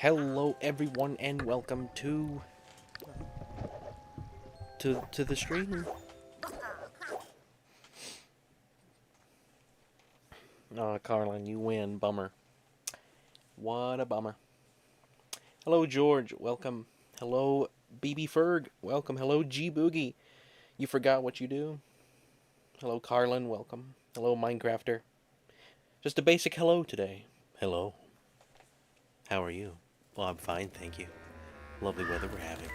Hello everyone and welcome to the stream. Oh, Carlin, you win. Bummer. What a bummer. Hello George, welcome. Hello BB Ferg, welcome. Hello G Boogie. You forgot what you do. Hello Carlin, welcome. Hello Minecrafter. Just a basic hello today. Hello. How are you? Well, I'm fine, thank you. Lovely weather we're having.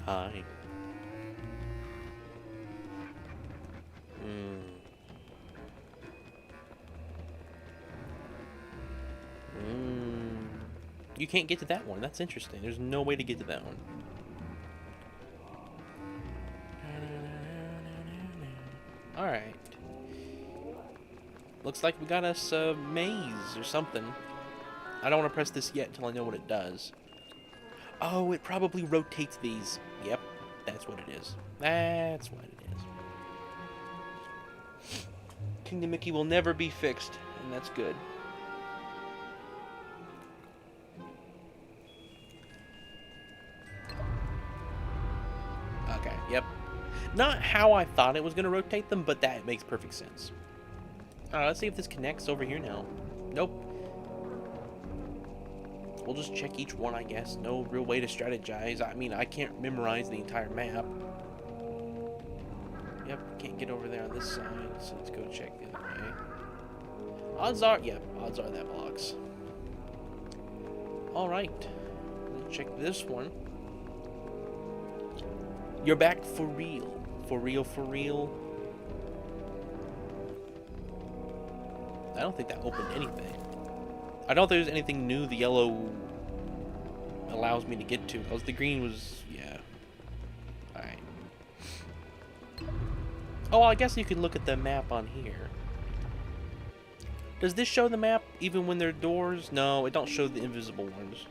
Hi. You can't get to that one. That's interesting. There's no way to get to that one. Alright. Looks like we got us a maze or something. I don't want to press this yet until I know what it does. Oh, it probably rotates these. Yep, that's what it is. That's what it is. Kingdom Mickey will never be fixed, and that's good. Okay, yep. Not how I thought it was going to rotate them, but that makes perfect sense. Let's see if this connects over here now. Nope. We'll just check each one, I guess. No real way to strategize. I mean, I can't memorize the entire map. Yep, can't get over there on this side, so let's go check the other way. Odds are, yep, odds are that blocks. Alright. Let's check this one. You're back for real. For real, for real. I don't think that opened anything. I don't think there's anything new the yellow allows me to get to, because the green was, yeah. Alright. Oh, well, I guess you can look at the map on here. Does this show the map even when there are doors? No, it don't show the invisible ones.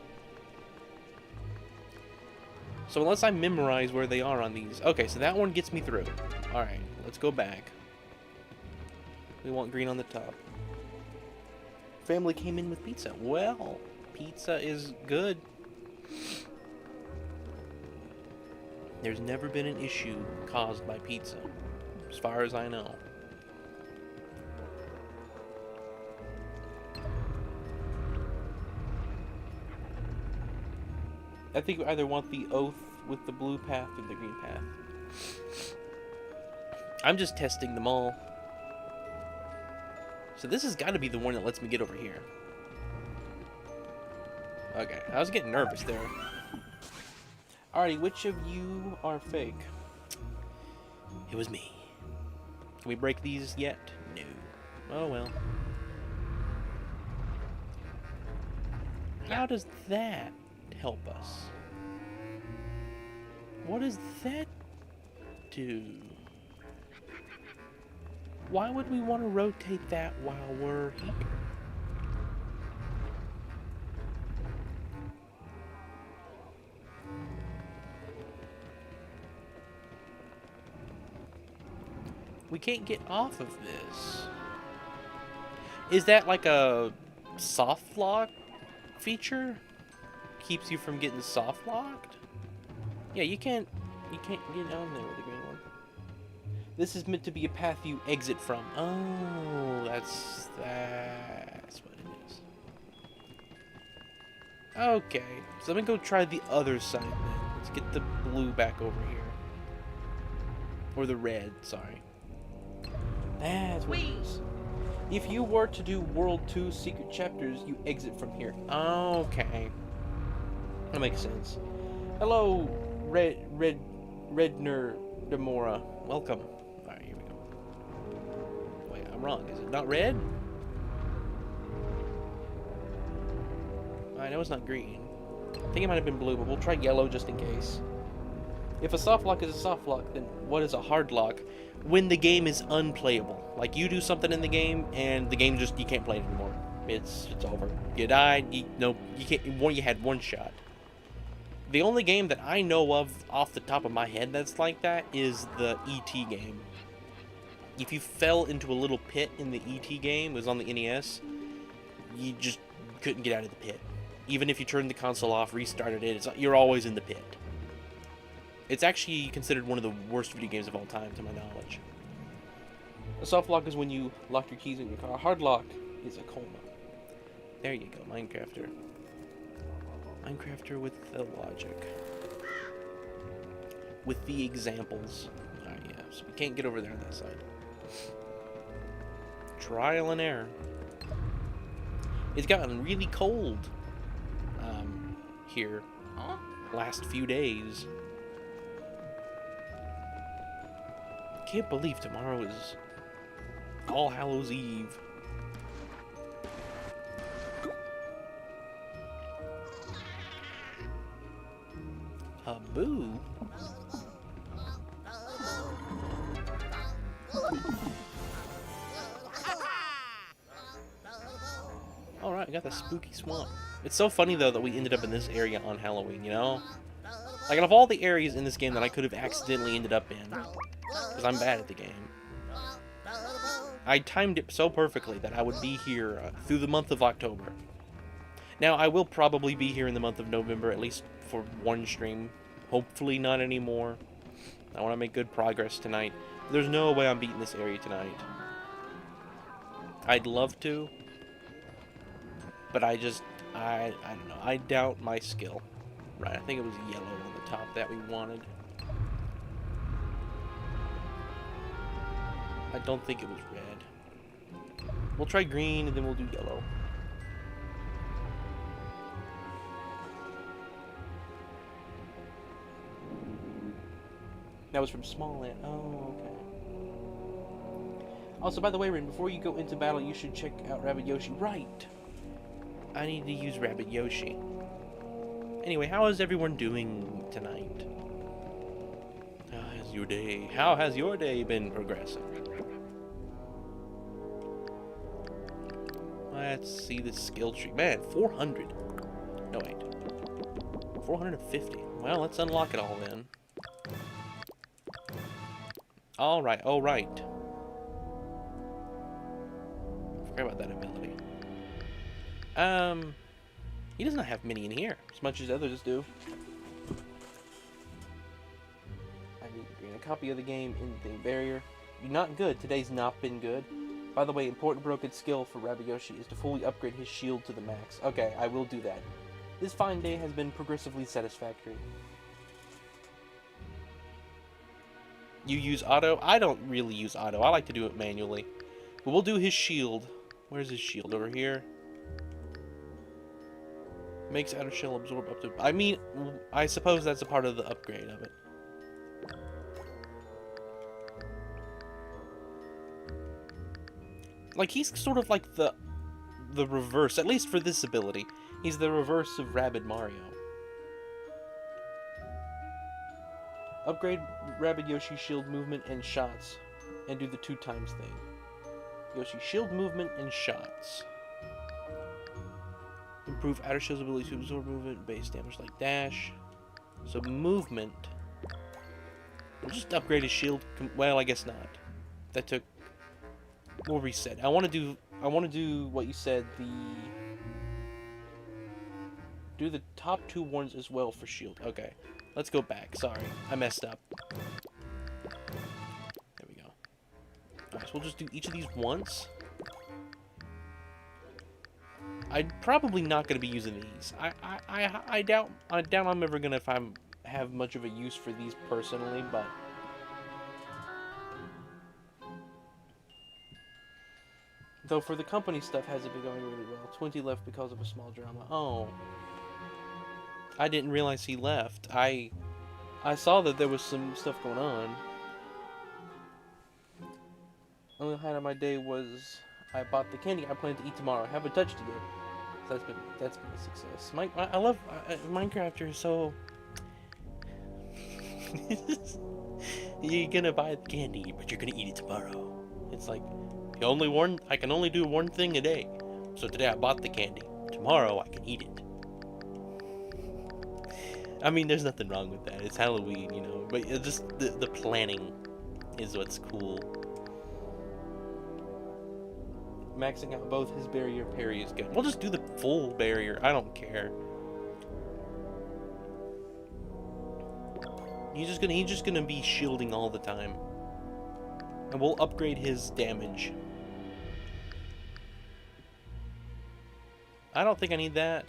So unless I memorize where they are on these. Okay, so that one gets me through. Alright, let's go back. We want green on the top. Family came in with pizza. Well, pizza is good. There's never been an issue caused by pizza, as far as I know. I think we either want the oath with the blue path or the green path. I'm just testing them all. So this has got to be the one that lets me get over here. Okay, I was getting nervous there. Alrighty, which of you are fake? It was me. Can we break these yet? No. Oh well. How does that help us? What does that do? Why would we want to rotate that while we're here? We can't get off of this. Is that like a soft lock feature? Keeps you from getting soft locked? Yeah, you can't get down there with the green one. This is meant to be a path you exit from. Oh, that's what it is. Okay, so let me go try the other side then. Let's get the blue back over here. Or the red, sorry. That's what it is. If you were to do World 2 Secret Chapters, you exit from here. Okay. That makes sense. Hello, Redner Demora. Welcome. Alright, here we go. Wait, I'm wrong. Is it not red? I know it's not green. I think it might have been blue, but we'll try yellow just in case. If a soft lock is a soft lock, then what is a hard lock? When the game is unplayable. Like you do something in the game and the game just, you can't play it anymore. It's over. You died, you can't, you had one shot. The only game that I know of off the top of my head that's like that is the E.T. game. if you fell into a little pit in the ET game, it was on the NES, you just couldn't get out of the pit. Even if you turned the console off, restarted it, you're always in the pit. It's actually considered one of the worst video games of all time, to my knowledge. A soft lock is when you lock your keys in your car. A hard lock is a coma. There you go, Minecrafter. Minecrafter with the logic. With the examples. Ah, yeah, so we can't get over there on that side. Trial and error. It's gotten really cold here last few days. Can't believe tomorrow is All Hallows Eve. A boo? Alright, we got the spooky swamp. It's so funny, though, that we ended up in this area on Halloween, you know? Like, out of all the areas in this game that I could have accidentally ended up in, because I'm bad at the game, I timed it so perfectly that I would be here through the month of October. Now, I will probably be here in the month of November, at least for one stream. Hopefully not anymore. I want to make good progress tonight. There's no way I'm beating this area tonight. I'd love to, but I don't know. I doubt my skill. Right, I think it was yellow on the top that we wanted. I don't think it was red. We'll try green and then we'll do yellow. That was from Smallland. Oh, okay. Also, by the way, Rin, before you go into battle, you should check out Rabbid Yoshi. Right! I need to use Rabbid Yoshi. Anyway, how is everyone doing tonight? How has your day been progressing? Let's see the skill tree. Man, 400. No, wait. 450. Well, let's unlock it all then. Alright, alright. Forgot about that ability. He does not have many in here, as much as others do. I need to gain a copy of the game in the barrier. You're not good. Today's not been good. By the way, important broken skill for Rabbid Yoshi is to fully upgrade his shield to the max. Okay, I will do that. This fine day has been progressively satisfactory. You use auto? I don't really use auto. I like to do it manually. But we'll do his shield. Where's his shield? Over here? Makes outer shell absorb up to... I mean, I suppose that's a part of the upgrade of it. Like, he's sort of like the reverse, at least for this ability. He's the reverse of Rabid Mario. Upgrade Rabbid Yoshi shield movement and shots, and do the 2 times thing. Yoshi shield movement and shots. Improve outer shell's ability to absorb movement, base damage like dash. So movement. We'll just upgrade his shield. Well, I guess not. That took. We'll reset. I want to do what you said. Do the top 2 ones as well for shield. Okay. Let's go back. Sorry, I messed up. There we go. Alright, so we'll just do each of these once. I'm probably not going to be using these. I doubt I'm ever going to have much of a use for these personally, but... Though for the company stuff has it been going really well. 20 left because of a small drama. Oh. I didn't realize he left. I saw that there was some stuff going on. Only highlight of my day was I bought the candy I plan to eat tomorrow. I haven't touched it yet. So that's been a success. I love Minecraft. You're so you're gonna buy the candy, but you're gonna eat it tomorrow. It's like I can only do one thing a day. So today I bought the candy. Tomorrow I can eat it. I mean, there's nothing wrong with that. It's Halloween, you know. But it's just the planning is what's cool. maxing out both his barrier parry is good. We'll just do the full barrier. I don't care. He's just gonna be shielding all the time. And we'll upgrade his damage. I don't think I need that.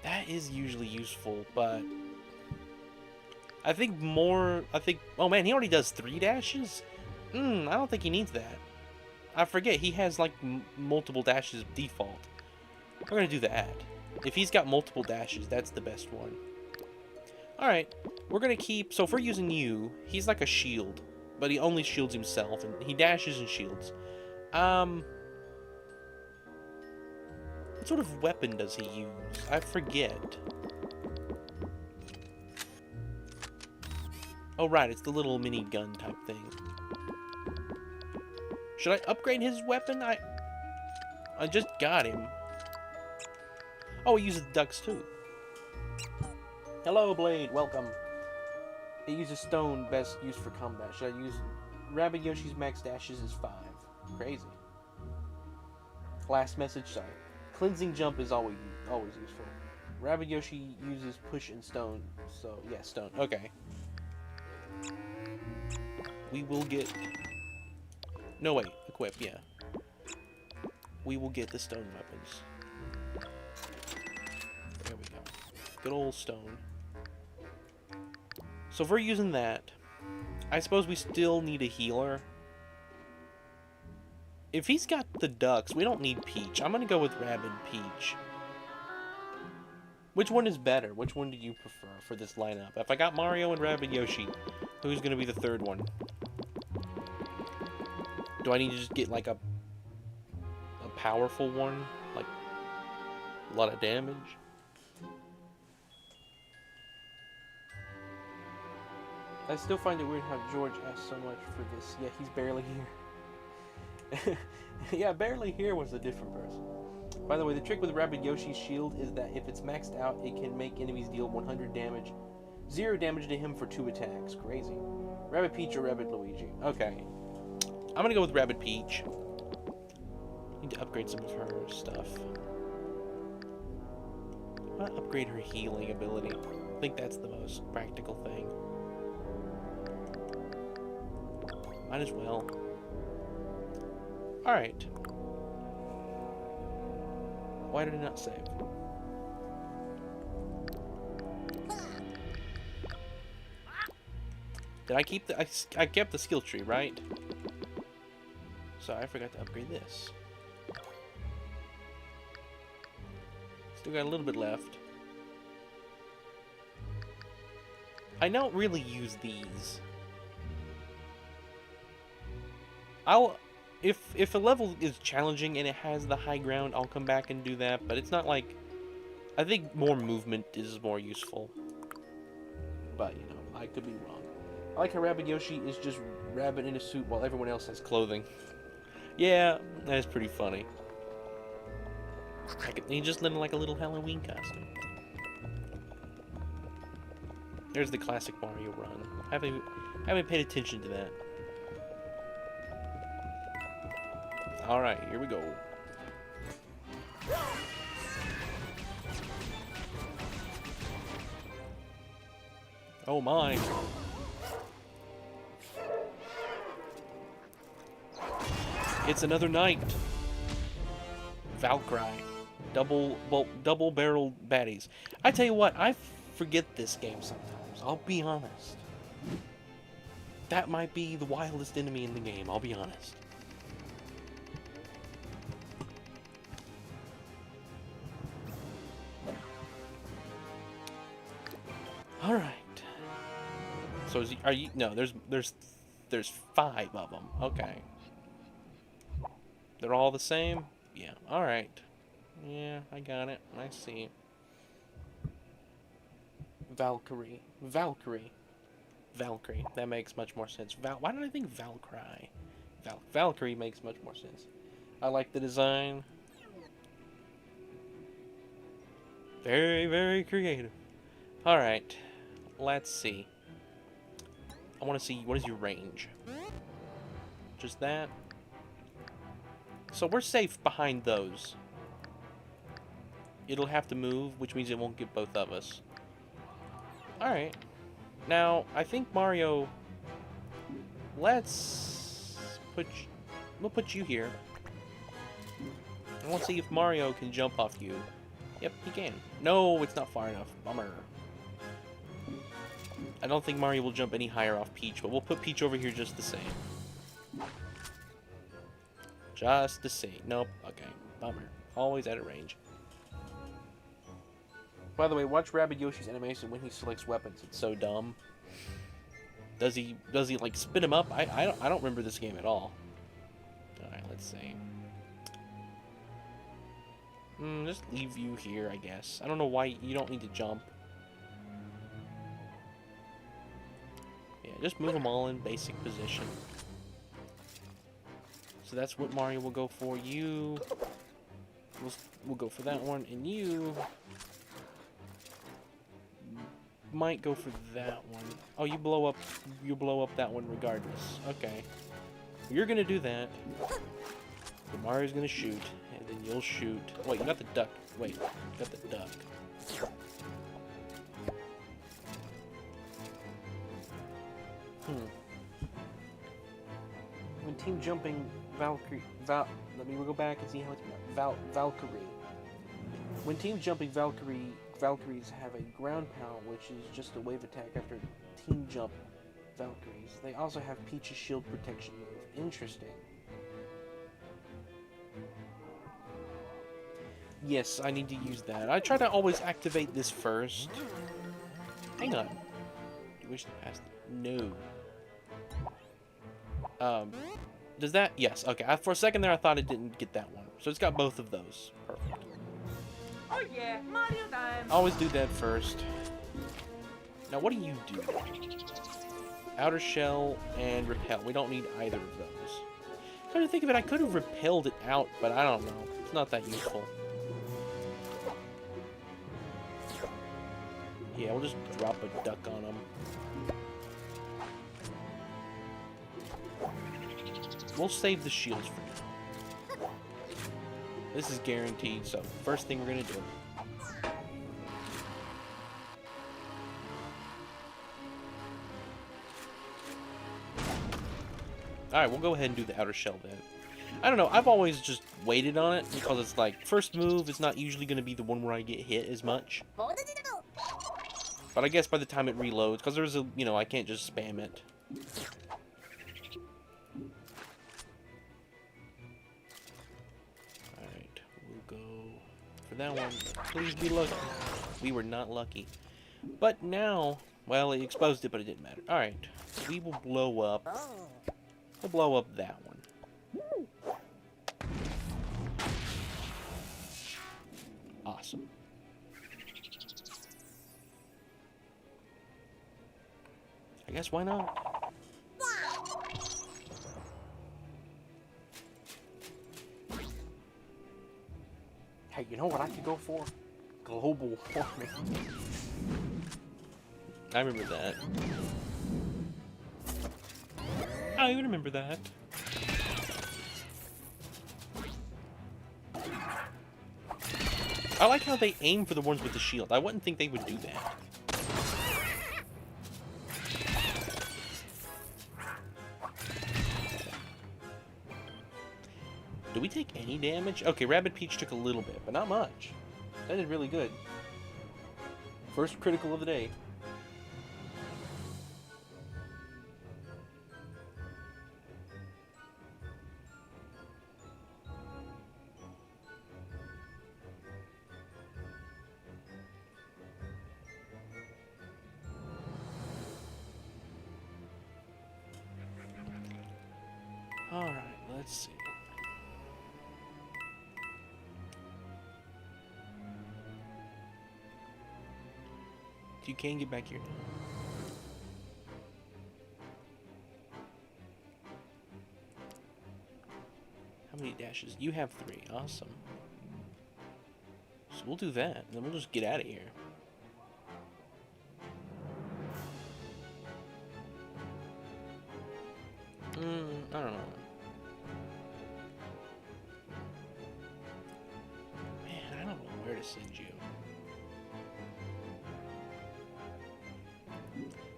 That is usually useful, but I think oh man, he already does 3 dashes? I don't think he needs that. I forget, he has like multiple dashes default. We're gonna do that. If he's got multiple dashes, that's the best one. Alright, we're gonna keep, so if we're using you, he's like a shield, but he only shields himself, and he dashes and shields. What sort of weapon does he use? I forget. Oh, right, it's the little mini gun type thing. Should I upgrade his weapon? I just got him. Oh, he uses ducks too. Hello, Blade. Welcome. It uses stone, best used for combat. Should I use... Rabbid Yoshi's max dashes is 5. Crazy. Last message, sorry. Cleansing jump is always useful. Rabbid Yoshi uses push and stone, so yeah, stone. Okay. We will get... No, wait. Equip, yeah. We will get the stone weapons. There we go. Good old stone. So if we're using that, I suppose we still need a healer. If he's got the ducks, we don't need Peach. I'm gonna go with Rabid Peach. Which one is better? Which one do you prefer for this lineup? If I got Mario and Rabid Yoshi, who's gonna be the third one? Do I need to just get like a powerful one? Like a lot of damage? I still find it weird how George asked so much for this. Yeah, he's barely here. Yeah, barely here was a different person. By the way, the trick with Rabbid Yoshi's shield is that if it's maxed out, it can make enemies deal 100 damage. 0 damage to him for 2 attacks. Crazy. Rabbid Peach or Rabbid Luigi? Okay. I'm gonna go with Rabbid Peach. Need to upgrade some of her stuff. I'm gonna upgrade her healing ability. I think that's the most practical thing. Might as well. Alright. Why did it not save? Did I keep the... I kept the skill tree, right? So I forgot to upgrade this. Still got a little bit left. I don't really use these. If a level is challenging and it has the high ground, I'll come back and do that, but it's not like... I think more movement is more useful. But, you know, I could be wrong. I like how Rabbid Yoshi is just Rabbid in a suit while everyone else has clothing. Yeah, that is pretty funny. He just lived in like a little Halloween costume. There's the classic Mario run. I haven't paid attention to that. Alright, here we go. Oh my. It's another night. Valkyrie. Double-barreled baddies. I tell you what, I forget this game sometimes. I'll be honest. That might be the wildest enemy in the game, I'll be honest. Alright. So are you... No, there's 5 of them. Okay. They're all the same? Yeah. Alright. Yeah, I got it. I see. Valkyrie. Valkyrie. Valkyrie. That makes much more sense. Why did I think Valkyrie? Valkyrie makes much more sense. I like the design. Very, very creative. Alright. Let's see. I want to see, what is your range? Just that? So we're safe behind those. It'll have to move, which means it won't get both of us. Alright. Now, I think Mario... Let's put... We'll put you here. I want to see if Mario can jump off you. Yep, he can. No, it's not far enough. Bummer. I don't think Mario will jump any higher off Peach, but we'll put Peach over here just the same. Just the same. Nope. Okay. Bummer. Always out of range. By the way, watch Rabbid Yoshi's animation when he selects weapons. It's so dumb. Does he like spin him up? I don't remember this game at all. Alright, let's see. Just leave you here, I guess. I don't know why you don't need to jump. Yeah, just move them all in basic position. So that's what Mario will go for. You... We'll go for that one, and you... might go for that one. Oh, you blow up that one regardless. Okay. You're gonna do that. So Mario's gonna shoot, and then you'll shoot. Wait, you got the duck. Wait, you got the duck. When team jumping Valkyrie... let me go back and see how it's... Valkyrie. When team jumping Valkyries have a ground pound, which is just a wave attack after team jump Valkyries. They also have Peach's shield protection move. Interesting. Yes, I need to use that. I try to always activate this first. Hang on. Do you wish to pass? No. Does that? Yes. Okay. For a second there, I thought it didn't get that one. So it's got both of those. Perfect. Oh yeah, Mario time. Always do that first. Now, what do you do? Outer shell and repel. We don't need either of those. Come to think of it, I could have repelled it out, but I don't know. It's not that useful. Yeah, we'll just drop a duck on them. We'll save the shields for now. This is guaranteed, so first thing we're gonna do. Alright, we'll go ahead and do the outer shell then. I don't know, I've always just waited on it because it's like, first move is not usually going to be the one where I get hit as much. But I guess by the time it reloads, because there's a, you know, I can't just spam it. Alright, we'll go for that one. Please be lucky. We were not lucky. But now, well, it exposed it, but it didn't matter. Alright, we will blow up. We'll blow up that one. Awesome. I guess why not? Hey, you know what I could go for? Global warming. I remember that. I remember that. I like how they aim for the ones with the shield. I wouldn't think they would do that. Do we take any damage? Okay, Rabbid Peach took a little bit, but not much. That did really good. First critical of the day. Alright, let's see. You can get back here now. How many dashes? You have 3. Awesome. So we'll do that, and then we'll just get out of here.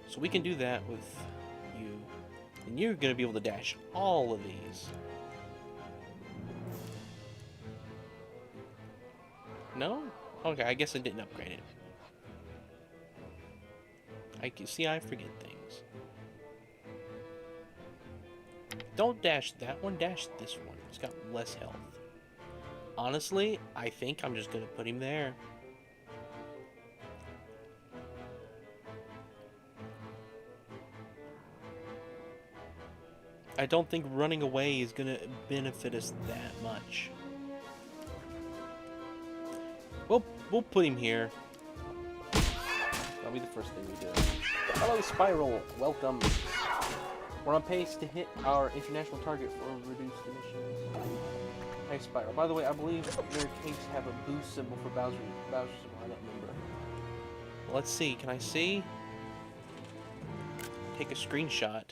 So we can do that with you. And you're going to be able to dash all of these. No? Okay, I guess I didn't upgrade it. I can see I forget things. Don't dash that one, dash this one. It's got less health. Honestly, I think I'm just going to put him there. I don't think running away is going to benefit us that much. We'll put him here. That'll be the first thing we do. Hello, Spiral. Welcome. We're on pace to hit our international target for reduced emissions. Hey, Spiral. By the way, I believe their cakes have a boost symbol for Bowser symbol. I don't remember. Let's see. Can I see? Take a screenshot.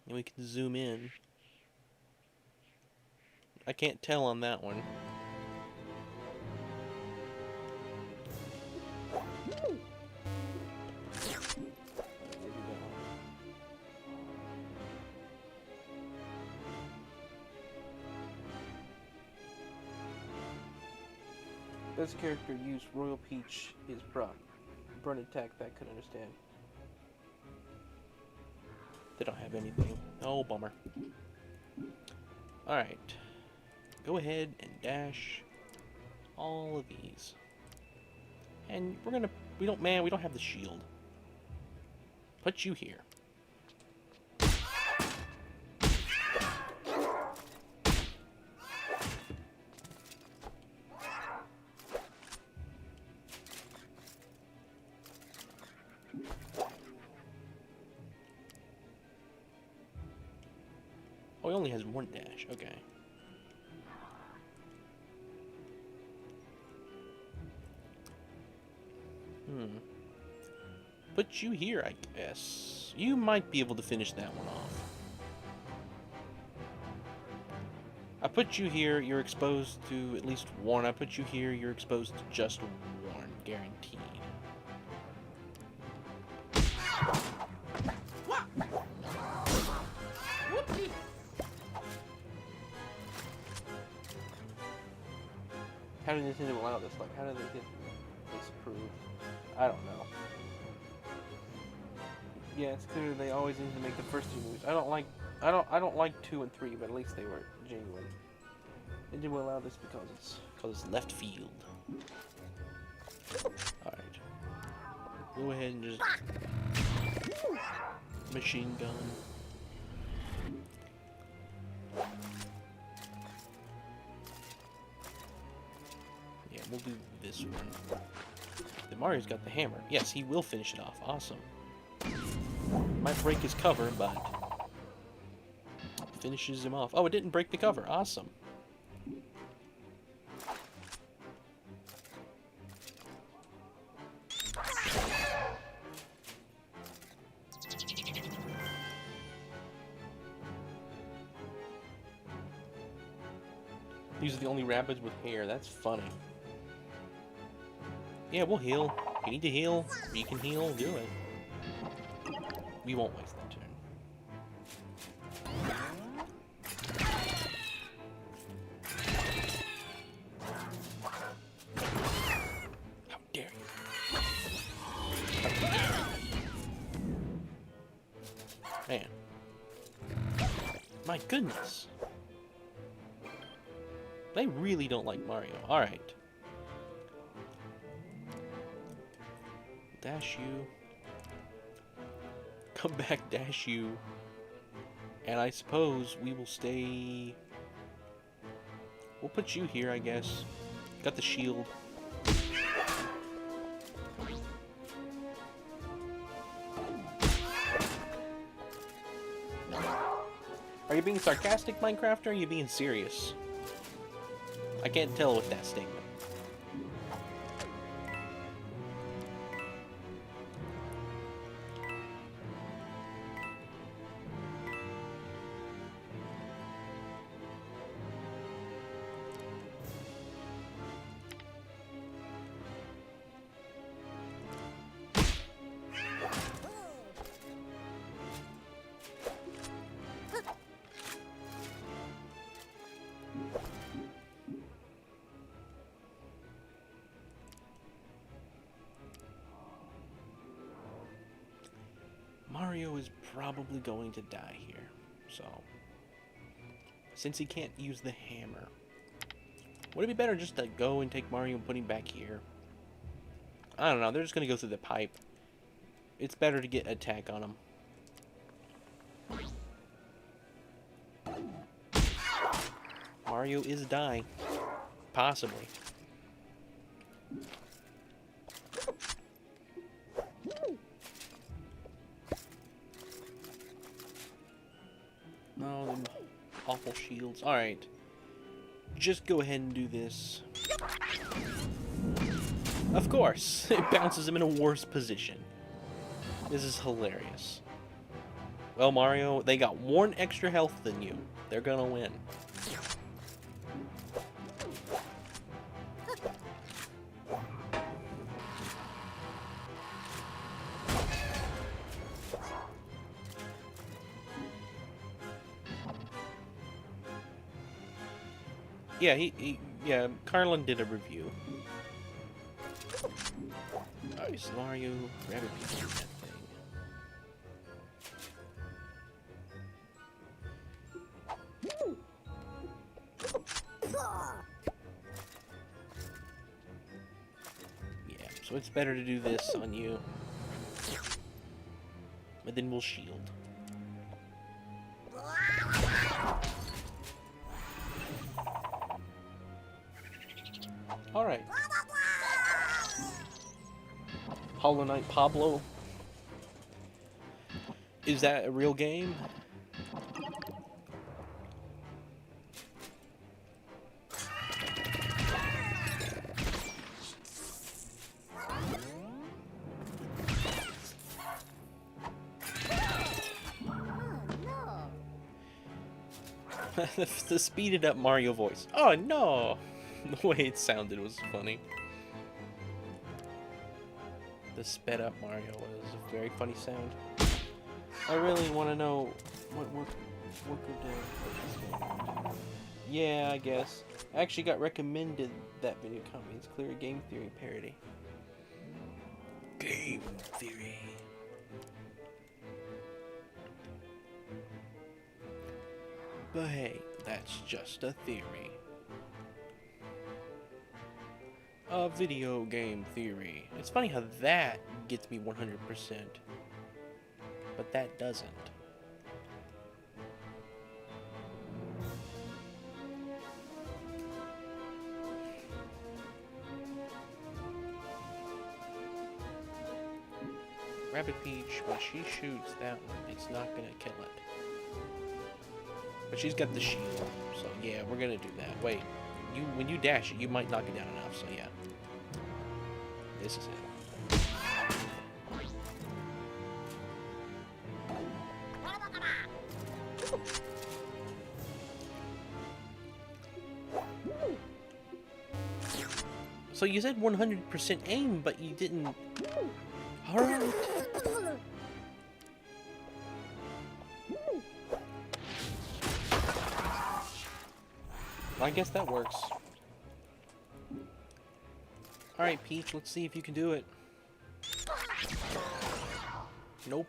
And we can zoom in. I can't tell on that one. Best character used Royal Peach is Brock. Burn attack that could understand. They don't have anything. Oh, bummer. Alright. Go ahead and dash all of these. And we're gonna... we don't have the shield. Put you here. Oh, he only has one dash. Okay. Put you here, I guess. You might be able to finish that one off. I put you here, you're exposed to at least one. I put you here, you're exposed to just one. Guaranteed. How did Nintendo allow this? Like, how did they get this approved? I don't know. Yeah, it's clear they always need to make the first two movies. I don't like 2 and 3, but at least they were genuine. Nintendo will allow this because it's left field. All right. Go ahead and just machine gun. Yeah, we'll do this one. The Mario's got the hammer. Yes, he will finish it off. Awesome. Might break his cover, but finishes him off. Oh, it didn't break the cover. Awesome. These are the only Rabbids with hair. That's funny. Yeah, we'll heal. If you need to heal, you can heal, do it. We won't waste that turn. How dare you? Man. My goodness. They really don't like Mario. Alright. Dash you. Come back, dash you. And I suppose we will stay... we'll put you here, I guess. Got the shield. Are you being sarcastic, Minecraft, or are you being serious? I can't tell with that statement. Mario is probably going to die here. So, since he can't use the hammer, would it be better just to go and take Mario and put him back here? I don't know. They're just going to go through the pipe. It's better to get attack on him. Mario is dying. Possibly. No, them awful shields. Alright. Just go ahead and do this. Of course! It bounces him in a worse position. This is hilarious. Well, Mario, they got 1 extra health than you. They're gonna win. Yeah, Carlin did a review. Alright, so Mario+Rabidds that thing. Yeah, so it's better to do this on you. But then we'll shield. Alright. Hollow Knight Pablo. Is that a real game? The speeded up Mario voice. Oh no! The way it sounded was funny. The sped up Mario was a very funny sound. I really want to know what worker did for this game. Yeah, I guess. I actually got recommended that video company. It's clear game theory parody. Game theory. But hey, that's just a theory. A video game theory. It's funny how that gets me 100%, but that doesn't. Rabbid Peach, when she shoots that one, it's not gonna kill it. But she's got the shield, so yeah, we're gonna do that. Wait, when you dash it, you might knock it down enough, so yeah. This is it. So you said 100% aim, but you didn't... Alright. I guess that works. Alright, Peach, let's see if you can do it. Nope.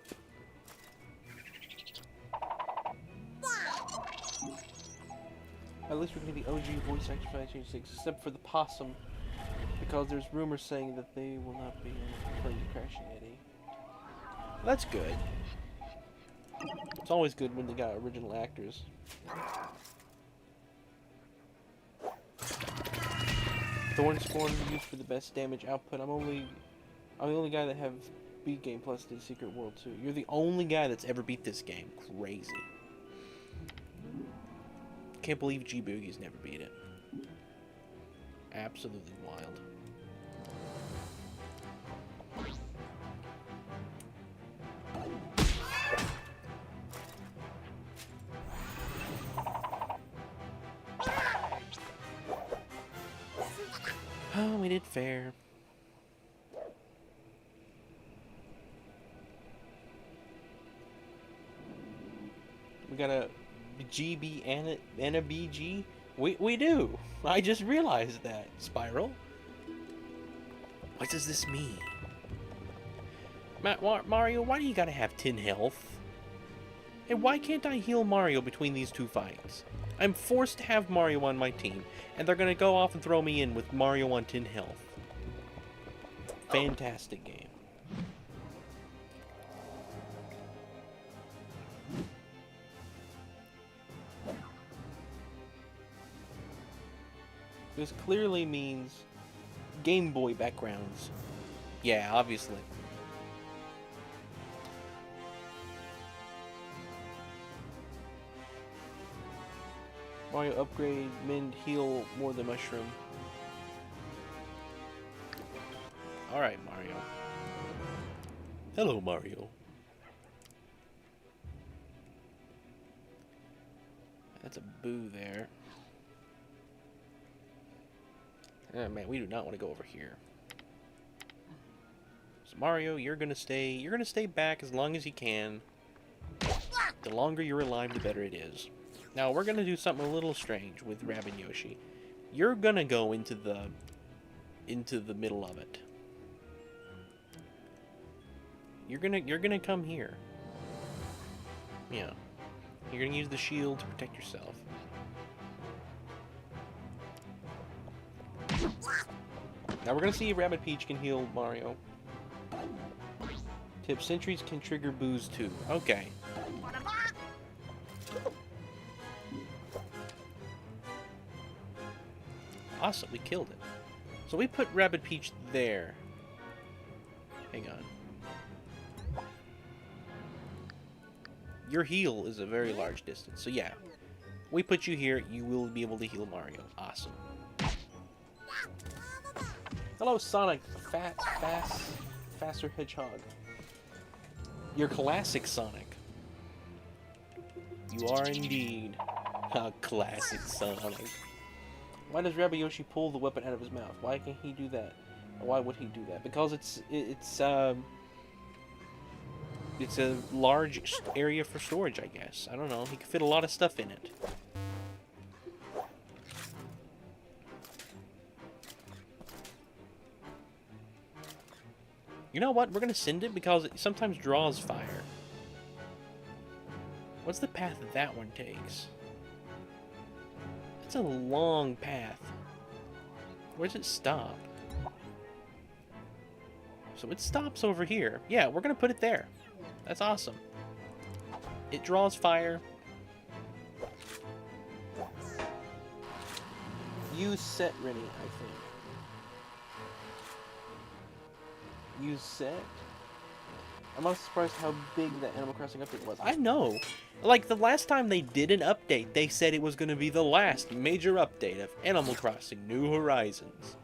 At least we're gonna be OG voice actor for 1986, except for the possum, because there's rumors saying that they will not be playing the Crashing Eddie. That's good. It's always good when they got original actors. Thornspawn used for the best damage output. I'm the only guy that have beat Game Plus did Secret World 2. You're the only guy that's ever beat this game. Crazy. Can't believe G Boogie's never beat it. Absolutely wild. Oh, we did fair. We got a GB and a BG? We do. I just realized that. Spiral. What does this mean? Mario, why do you gotta have 10 health? And why can't I heal Mario between these two fights? I'm forced to have Mario on my team, and they're gonna go off and throw me in with Mario on 10 health. Fantastic game. This clearly means Game Boy backgrounds. Yeah, obviously. Mario upgrade, mend, heal more than mushroom. Alright, Mario. Hello, Mario. That's a boo there. Oh man, we do not want to go over here. So Mario, you're gonna stay back as long as you can. The longer you're alive, the better it is. Now we're gonna do something a little strange with Rabbid Yoshi. You're gonna go into the middle of it. You're gonna come here. Yeah. You're gonna use the shield to protect yourself. Now we're gonna see if Rabbid Peach can heal Mario. Tip: sentries can trigger boos too. Okay. Awesome, we killed it. So we put Rabbid Peach there. Hang on. Your heal is a very large distance, so yeah. We put you here, you will be able to heal Mario. Awesome. Hello, Sonic. Faster Hedgehog. You're classic Sonic. You are indeed a classic Sonic. Why does Rabbid Yoshi pull the weapon out of his mouth? Why can't he do that? Or why would he do that? Because it's a large area for storage, I guess. I don't know. He could fit a lot of stuff in it. You know what? We're gonna send it because it sometimes draws fire. What's the path that one takes? It's a long path. Where does it stop? So it stops over here. Yeah, we're gonna put it there. That's awesome. It draws fire. Use set ready, I think. Use set? I'm not surprised how big that Animal Crossing update was. I know! Like, the last time they did an update, they said it was going to be the last major update of Animal Crossing New Horizons.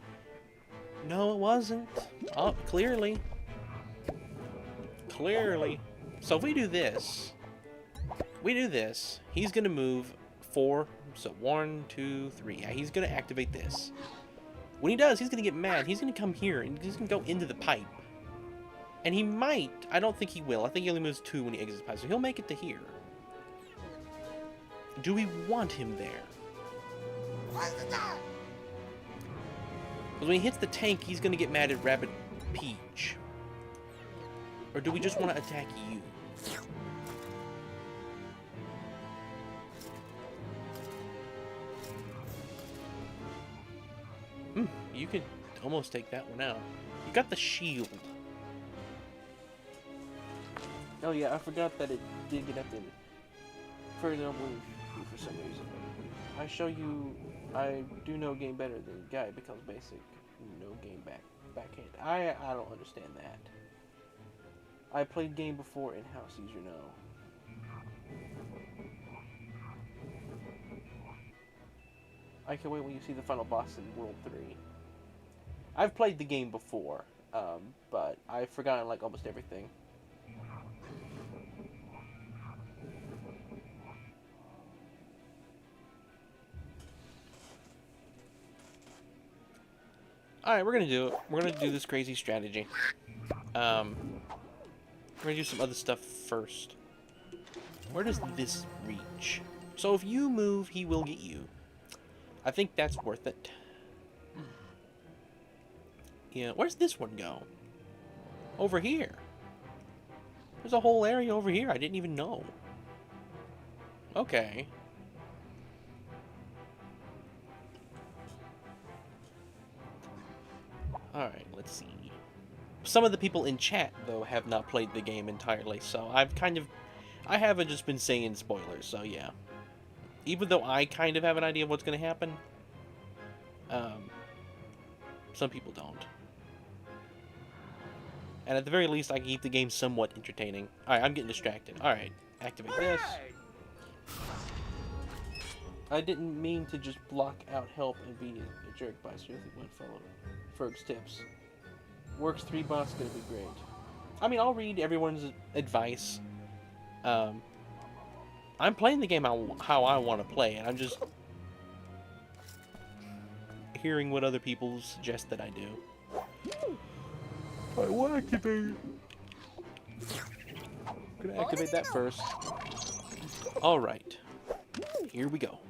No, it wasn't. Oh, clearly. Clearly. So if we do this, he's going to move 4, so 1, 2, 3. Yeah, he's going to activate this. When he does, he's going to get mad. He's going to come here, and he's going to go into the pipe. And he might, I don't think he will. I think he only moves 2 when he exits the pipe, so he'll make it to here. Do we want him there? Because when he hits the tank, he's going to get mad at Rabbid Peach. Or do we just want to attack you? You could almost take that one out. You got the shield. Oh yeah, I forgot that it did get up in further on for some reason. I do know game better than guy becomes basic. No game backhand. I don't understand that. I played game before in house, you know. I can't wait when you see the final boss in World 3. I've played the game before, but I've forgotten like almost everything. Alright, we're gonna do it. We're gonna do this crazy strategy. We're gonna do some other stuff first. Where does this reach? So if you move, he will get you. I think that's worth it. Yeah, where's this one go? Over here. There's a whole area over here I didn't even know. Okay. Alright, let's see. Some of the people in chat, though, have not played the game entirely, so I haven't just been saying spoilers, so yeah. Even though I kind of have an idea of what's going to happen, some people don't. And at the very least, I can keep the game somewhat entertaining. Alright, I'm getting distracted. Alright, activate this. I didn't mean to just block out help and be a jerk by seriously went follow Ferg's tips. Works 3 boss gonna be great. I mean, I'll read everyone's advice. I'm playing the game how I want to play, and I'm just hearing what other people suggest that I do. I want to activate. I'm gonna activate that first. All right, here we go.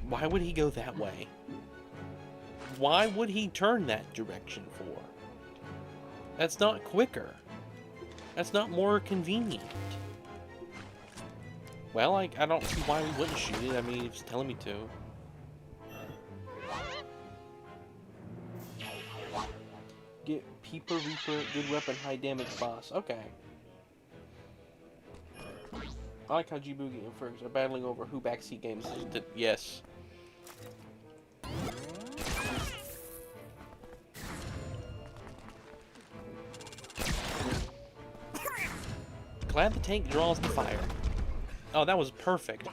Why would he go that way? Why would he turn that direction for? That's not quicker. That's not more convenient. Well, I don't see why we wouldn't shoot it. I mean, he's telling me to. Get Peeper Reaper, good weapon, high damage boss. Okay. I like how G-Boogie and Fergs are battling over who backseat games. Yes. Glad the tank draws the fire. Oh, that was perfect.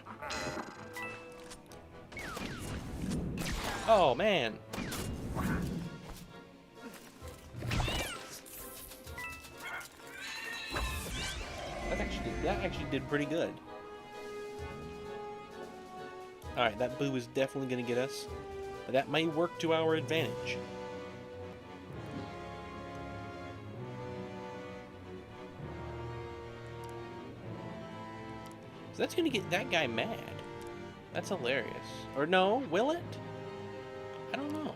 Oh, man. That actually did pretty good. Alright, that boo is definitely going to get us. But that may work to our advantage. So that's going to get that guy mad. That's hilarious. Or no, will it? I don't know.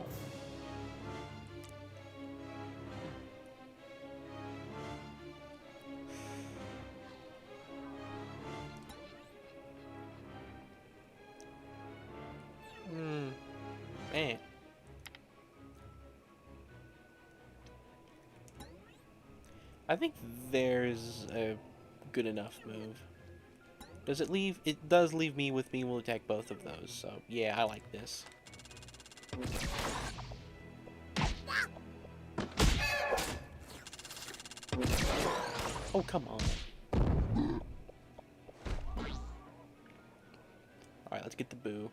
Man. I think there's a good enough move. Does it leave? It does leave me with being able to attack both of those, so yeah, I like this. Oh, come on. Alright, let's get the boo.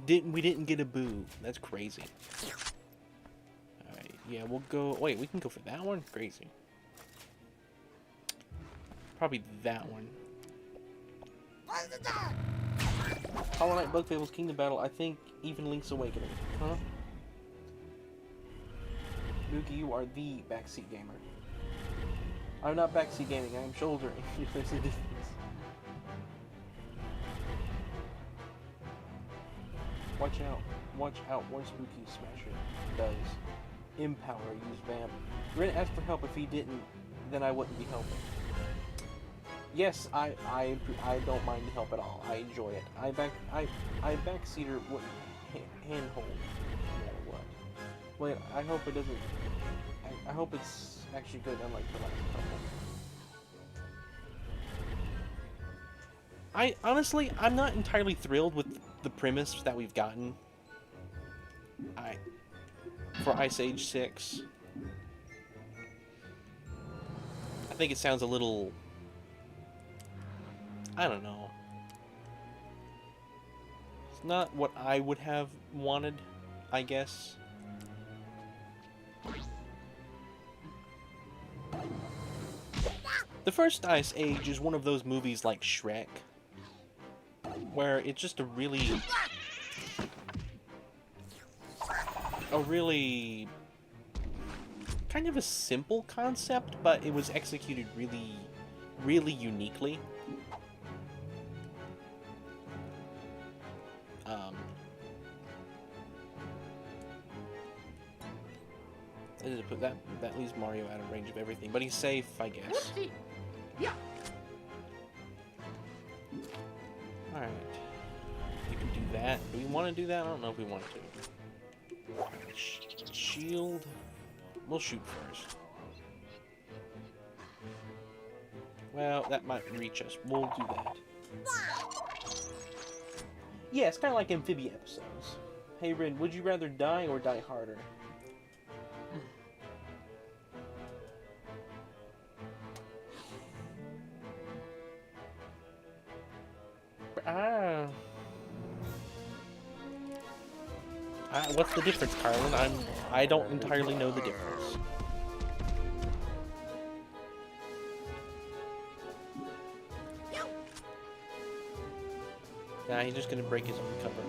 We didn't get a boo. That's crazy. Alright, yeah, we'll go... Wait, we can go for that one? Crazy. Probably that one. Hollow Knight, Bug Fables, Kingdom Battle, I think even Link's Awakening. Huh? Nuki, you are the backseat gamer. I'm not backseat gaming, I am shouldering. There's a difference. Watch out, one spooky smasher does. Empower, use vamp. Ren asked for help. If he didn't, then I wouldn't be helping. Yes, I don't mind the help at all. I enjoy it. I backseater wouldn't handhold no matter what. Wait, I hope it doesn't. I hope it's actually good, unlike the last couple. Honestly, I'm not entirely thrilled with the premise that we've gotten. For Ice Age 6. I think it sounds a little... I don't know. It's not what I would have wanted, I guess. The first Ice Age is one of those movies like Shrek, where it's just a really kind of a simple concept, but it was executed really, really uniquely. That leaves Mario out of range of everything, but he's safe, I guess. Whoopsie. Yeah. All right. You can do that. Do we want to do that? I don't know if we want to. Shield. We'll shoot first. Well, that might reach us. We'll do that. Yeah, it's kind of like Amphibia episodes. Hey, Rin, would you rather die or die harder? What's the difference, Carlin? I don't entirely know the difference. Nah, he's just gonna break his own cover.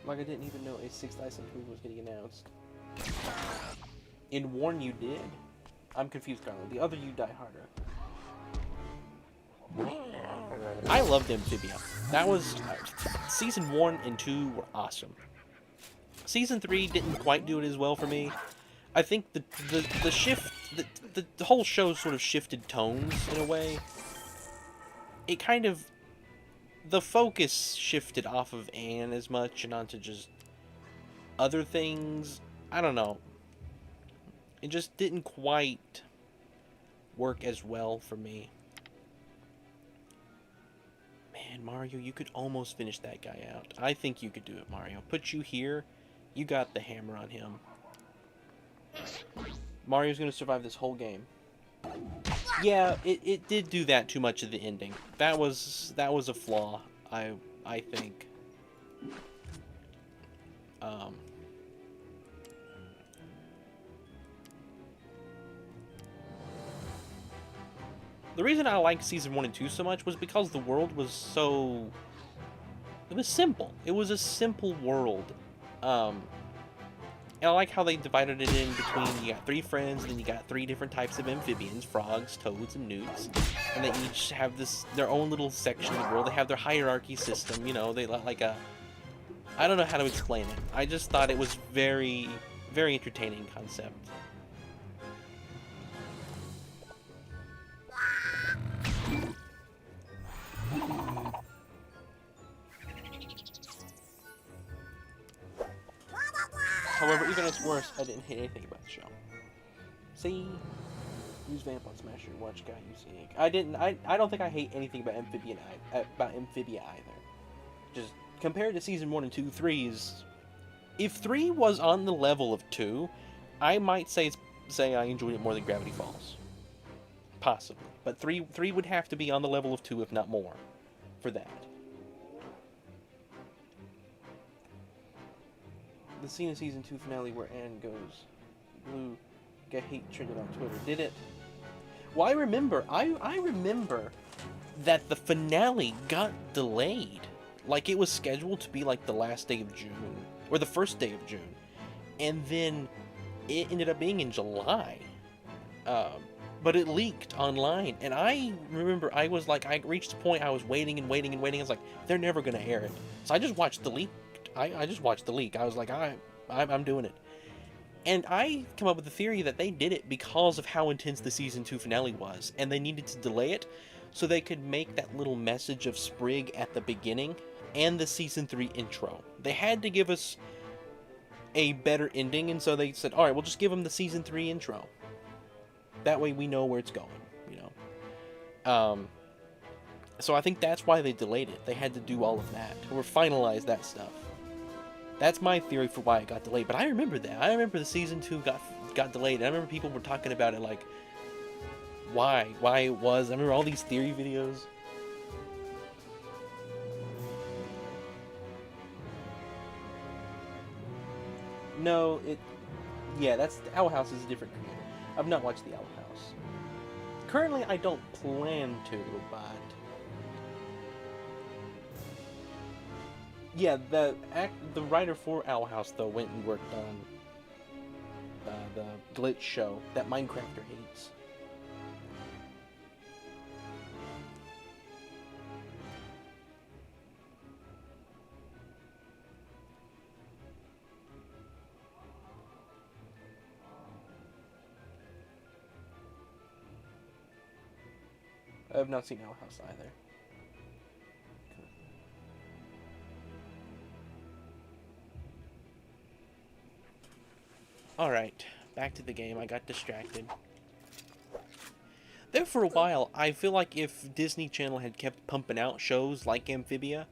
Like I didn't even know a 6th Ice move was getting announced. In Warn you did? I'm confused, Carlin. The other you die harder. I loved Amphibia. That was... Season 1 and 2 were awesome. Season 3 didn't quite do it as well for me. I think the shift... The whole show sort of shifted tones in a way. It kind of... The focus shifted off of Anne as much and onto just other things. I don't know. It just didn't quite work as well for me. Man, Mario, you could almost finish that guy out. I think you could do it, Mario. Put you here. You got the hammer on him. Mario's gonna survive this whole game. Yeah, it did do that too much at the ending. That was a flaw, I think. The reason I liked Season 1 and 2 so much was because the world was so... It was simple. It was a simple world. And I like how they divided it in between, you got 3 friends, and then you got 3 different types of amphibians, frogs, toads, and newts. And they each have their own little section of the world. They have their hierarchy system, you know, they like a... I don't know how to explain it. I just thought it was very, very entertaining concept. However, even if it's worse, I didn't hate anything about the show. See? Use Vamp on Smasher, watch guy use Ink. I don't think I hate anything about Amphibia either. Just compared to Season 1 and 2, 3 is... If 3 was on the level of 2, I might say I enjoyed it more than Gravity Falls. Possibly. But 3 would have to be on the level of 2, if not more, for that. The scene in Season 2 finale where Anne goes blue get hate trended on Twitter. Did it? Well, I remember that the finale got delayed. Like, it was scheduled to be like the last day of June, or the first day of June. And then it ended up being in July. But it leaked online, and I remember I reached a point I was waiting and waiting and waiting. I was like, they're never gonna air it. So I just watched the leak. I just watched the leak. I was like, I'm doing it. And I come up with the theory that they did it because of how intense the Season 2 finale was, and they needed to delay it so they could make that little message of Sprig at the beginning and the Season 3 intro. They had to give us a better ending, and so they said, alright, we'll just give them the Season 3 intro. That way we know where it's going, you know. So I think that's why they delayed it. They had to do all of that, or finalize that stuff. That's my theory for why it got delayed. But I remember that. I remember the Season 2 got delayed. And I remember people were talking about it, like, why it was. I remember all these theory videos. No, yeah, the Owl House is a different creator. I've not watched the Owl House. Currently, I don't plan to, but... Yeah, the writer for Owl House, though, went and worked on the Glitch show that Minecrafter hates. I have not seen Owl House either. Alright, back to the game. I got distracted. There for a while, I feel like if Disney Channel had kept pumping out shows like Amphibia,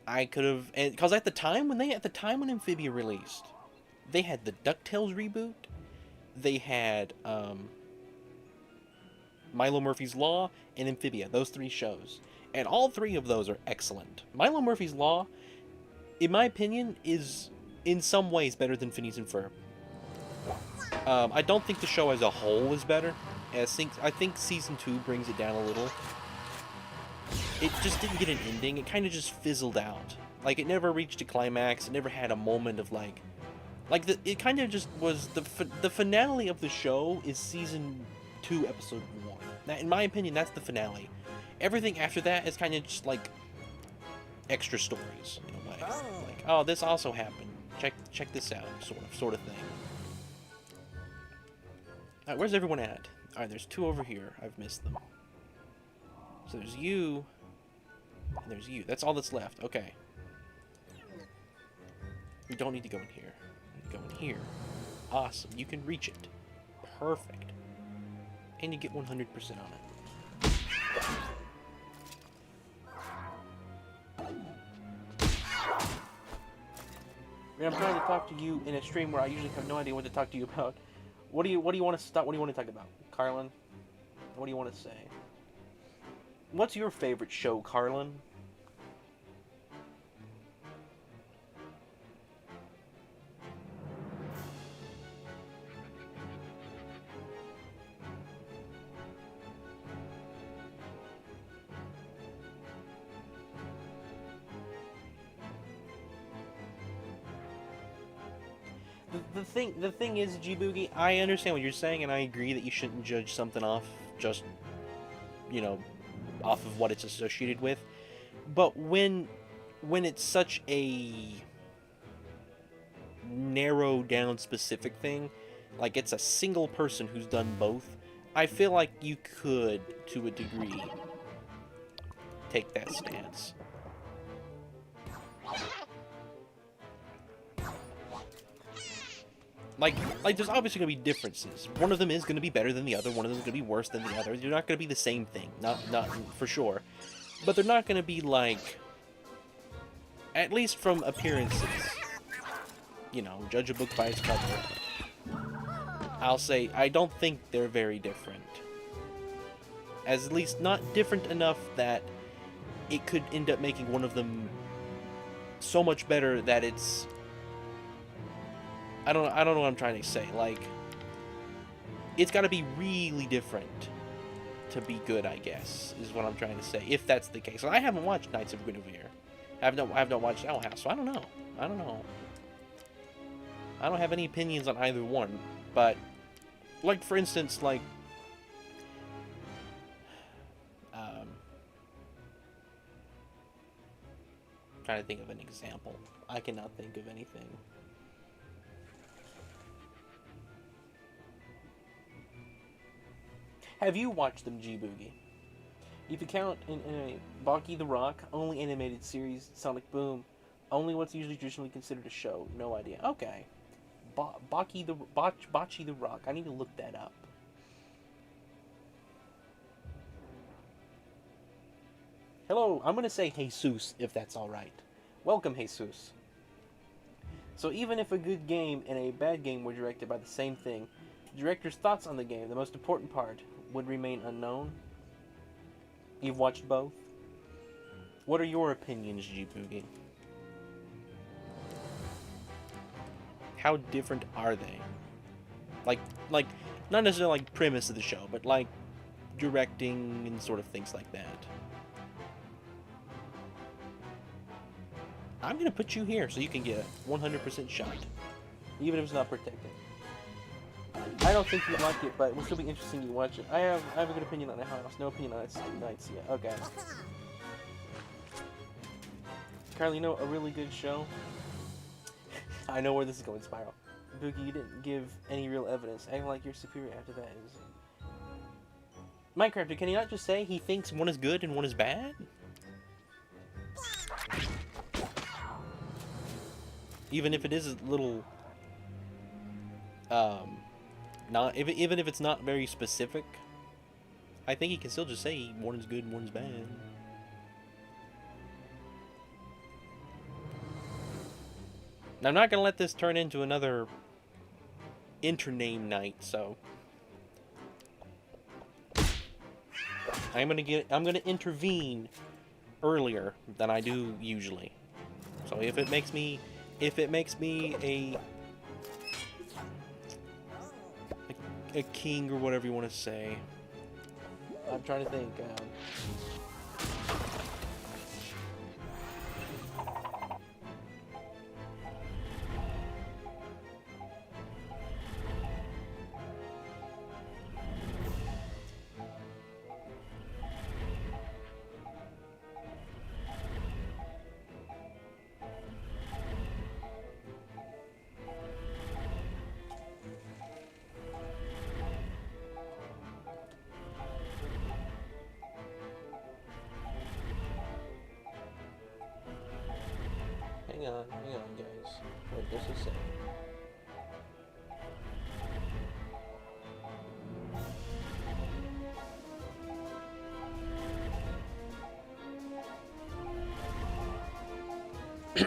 I could have, because at the time when Amphibia released, they had the DuckTales reboot, they had Milo Murphy's Law and Amphibia, those three shows, and all three of those are excellent. Milo Murphy's Law, in my opinion, is in some ways better than Phineas and Ferb. I don't think the show as a whole is better. I think season 2 brings it down a little. It just didn't get an ending. It kind of just fizzled out. Like, it never reached a climax. It never had a moment of it kind of just was the finale of the show is season 2, episode 1. Now, in my opinion, that's the finale. Everything after that is kind of just like extra stories in a way. Like, oh, this also happened. Check this out, sort of thing. Alright, where's everyone at? Alright, there's 2 over here. I've missed them. So there's you, and there's you. That's all that's left. Okay. We don't need to go in here. We need to go in here. Awesome. You can reach it. Perfect. And you get 100% on it. I'm trying to talk to you in a stream where I usually have no idea what to talk to you about. What do you want to stop? What do you want to talk about, Carlin? What do you want to say? What's your favorite show, Carlin? The thing is, G-Boogie, I understand what you're saying, and I agree that you shouldn't judge something off just, off of what it's associated with. But when it's such a narrow down specific thing, like it's a single person who's done both, I feel like you could, to a degree, take that stance. Like, there's obviously going to be differences. One of them is going to be better than the other. One of them is going to be worse than the other. They're not going to be the same thing. Not for sure. But they're not going to be like, at least from appearances, judge a book by its cover. I'll say, I don't think they're very different. At least not different enough that it could end up making one of them so much better that it's... I don't know what I'm trying to say. Like, it's got to be really different to be good, I guess, is what I'm trying to say. If that's the case, I haven't watched Knights of Guinevere. I've not watched Owl House, so I don't know. I don't have any opinions on either one. But, like, for instance, like, trying to think of an example. I cannot think of anything. Have you watched them, G-Boogie? If you count in a Baki the Rock, only animated series, Sonic Boom, only what's usually traditionally considered a show. No idea. Okay. Bocce the Rock. I need to look that up. Hello, I'm going to say Jesus, if that's alright. Welcome, Jesus. So even if a good game and a bad game were directed by the same thing, the director's thoughts on the game, the most important part, would remain unknown. You've watched both. What are your opinions, G-Boogie? How different are they? Like, not necessarily like premise of the show, but like directing and sort of things like that. I'm gonna put you here so you can get a 100% shot, even if it's not protected. I don't think you'd like it, but it will still be interesting to watch it. I have a good opinion on the house. No opinion on its nights yet. Okay. Carly, you know a really good show? I know where this is going, Spiral. Boogie, you didn't give any real evidence. Acting like you're superior after that is... Minecraft, can you not just say he thinks one is good and one is bad? Even if it is a little, not even if it's not very specific, I think he can still just say one is good and one is bad. Now, I'm not gonna let this turn into another intername night, so I'm gonna intervene earlier than I do usually. So if it makes me a king or whatever you want to say. I'm trying to think. Hang on, guys. Wait just a second. I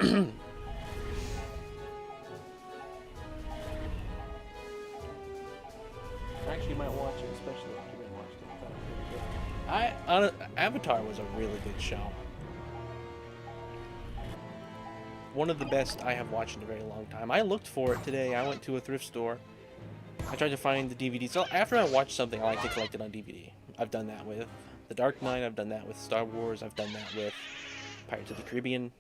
actually might watch it, especially after we watched it. Avatar was a really good show. One of the best I have watched in a very long time. I looked for it today. I went to a thrift store. I tried to find the DVD. So after I watch something, I like to collect it on DVD. I've done that with The Dark Knight. I've done that with Star Wars. I've done that with Pirates of the Caribbean.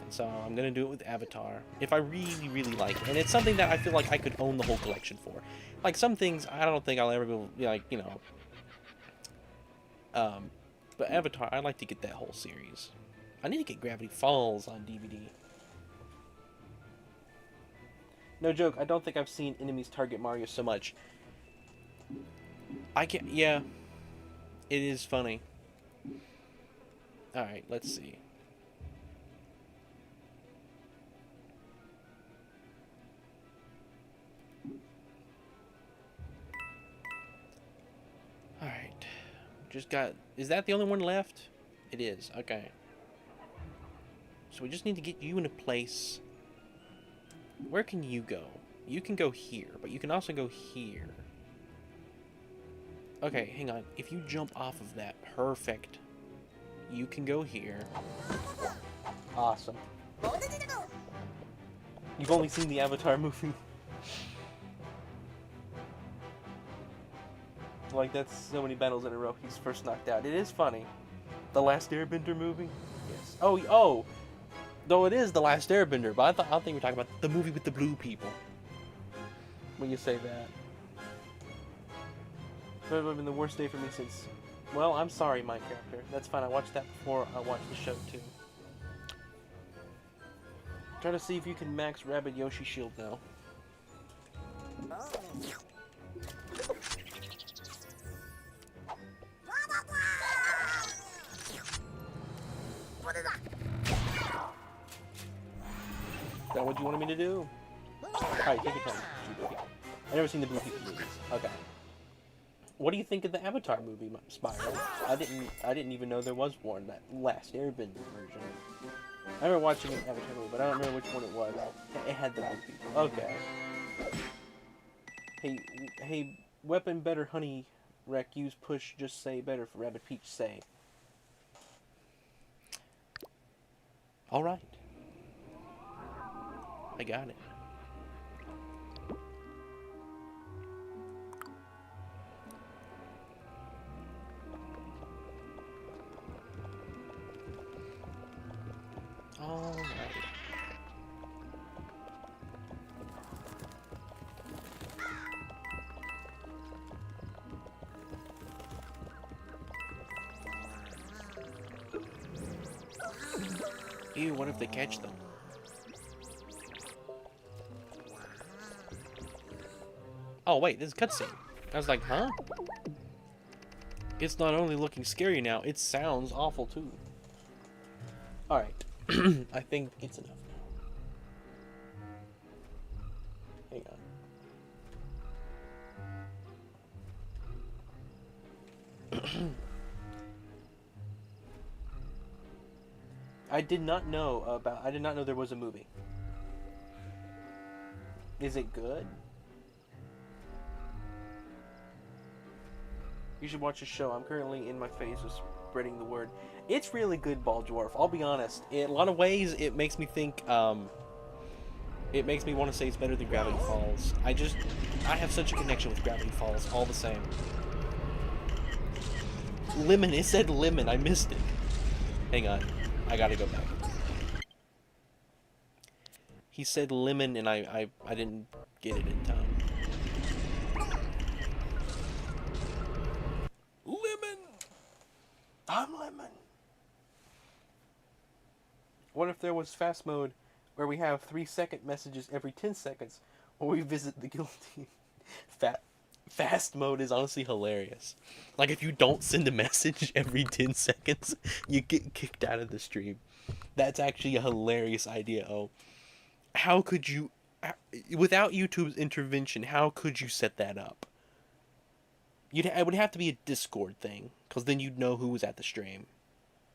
And so I'm going to do it with Avatar. If I really, really like it. And it's something that I feel like I could own the whole collection for. Like some things, I don't think I'll ever go, like, you know. But Avatar, I'd like to get that whole series. I need to get Gravity Falls on DVD. No joke, I don't think I've seen enemies target Mario so much. I can't, yeah. It is funny. Alright, let's see. Alright. Just got, is that the only one left? It is, okay. So we just need to get you in a place. Where can you go? You can go here, but you can also go here. Okay, hang on. If you jump off of that, perfect. You can go here. Awesome. You've only seen the Avatar movie. Like, that's so many battles in a row. He's first knocked out. It is funny. The Last Airbender movie? Yes. Oh! Though it is The Last Airbender, but I think we're talking about the movie with the blue people. When you say that. That would have been the worst day for me since... Well, I'm sorry, Minecrafter. That's fine. I watched that before I watched the show, too. Try to see if you can max Rabbid Yoshi shield now. Is that what you wanted me to do? Alright, take your time. I've never seen the Blue People movies. Okay. What do you think of the Avatar movie, Spiral? I didn't even know there was one, that Last Airbender version. I remember watching an Avatar movie, but I don't remember which one it was. It had the Blue People. Okay. Hey, weapon better honey wreck, use push, just say better for Rabbid Peach say. Alright. I got it. Alright. Ew, what if they catch them? Oh wait, this is cutscene. I was like, huh? It's not only looking scary now, it sounds awful too. Alright. I think it's enough now. Hang on. I did not know there was a movie. Is it good? You should watch the show. I'm currently in my phase of spreading the word. It's really good, Ball Dwarf. I'll be honest. In a lot of ways, it makes me think, it makes me want to say it's better than Gravity Falls. I have such a connection with Gravity Falls, all the same. Lemon, it said lemon, I missed it. Hang on, I gotta go back. He said lemon and I didn't get it in time. Lemon! I'm lemon. What if there was fast mode where we have 3-second messages every 10 seconds when we visit the guilty? Fast mode is honestly hilarious. Like, if you don't send a message every 10 seconds, you get kicked out of the stream. That's actually a hilarious idea. Oh, how could you, without YouTube's intervention, how could you set that up? It would have to be a Discord thing, because then you'd know who was at the stream.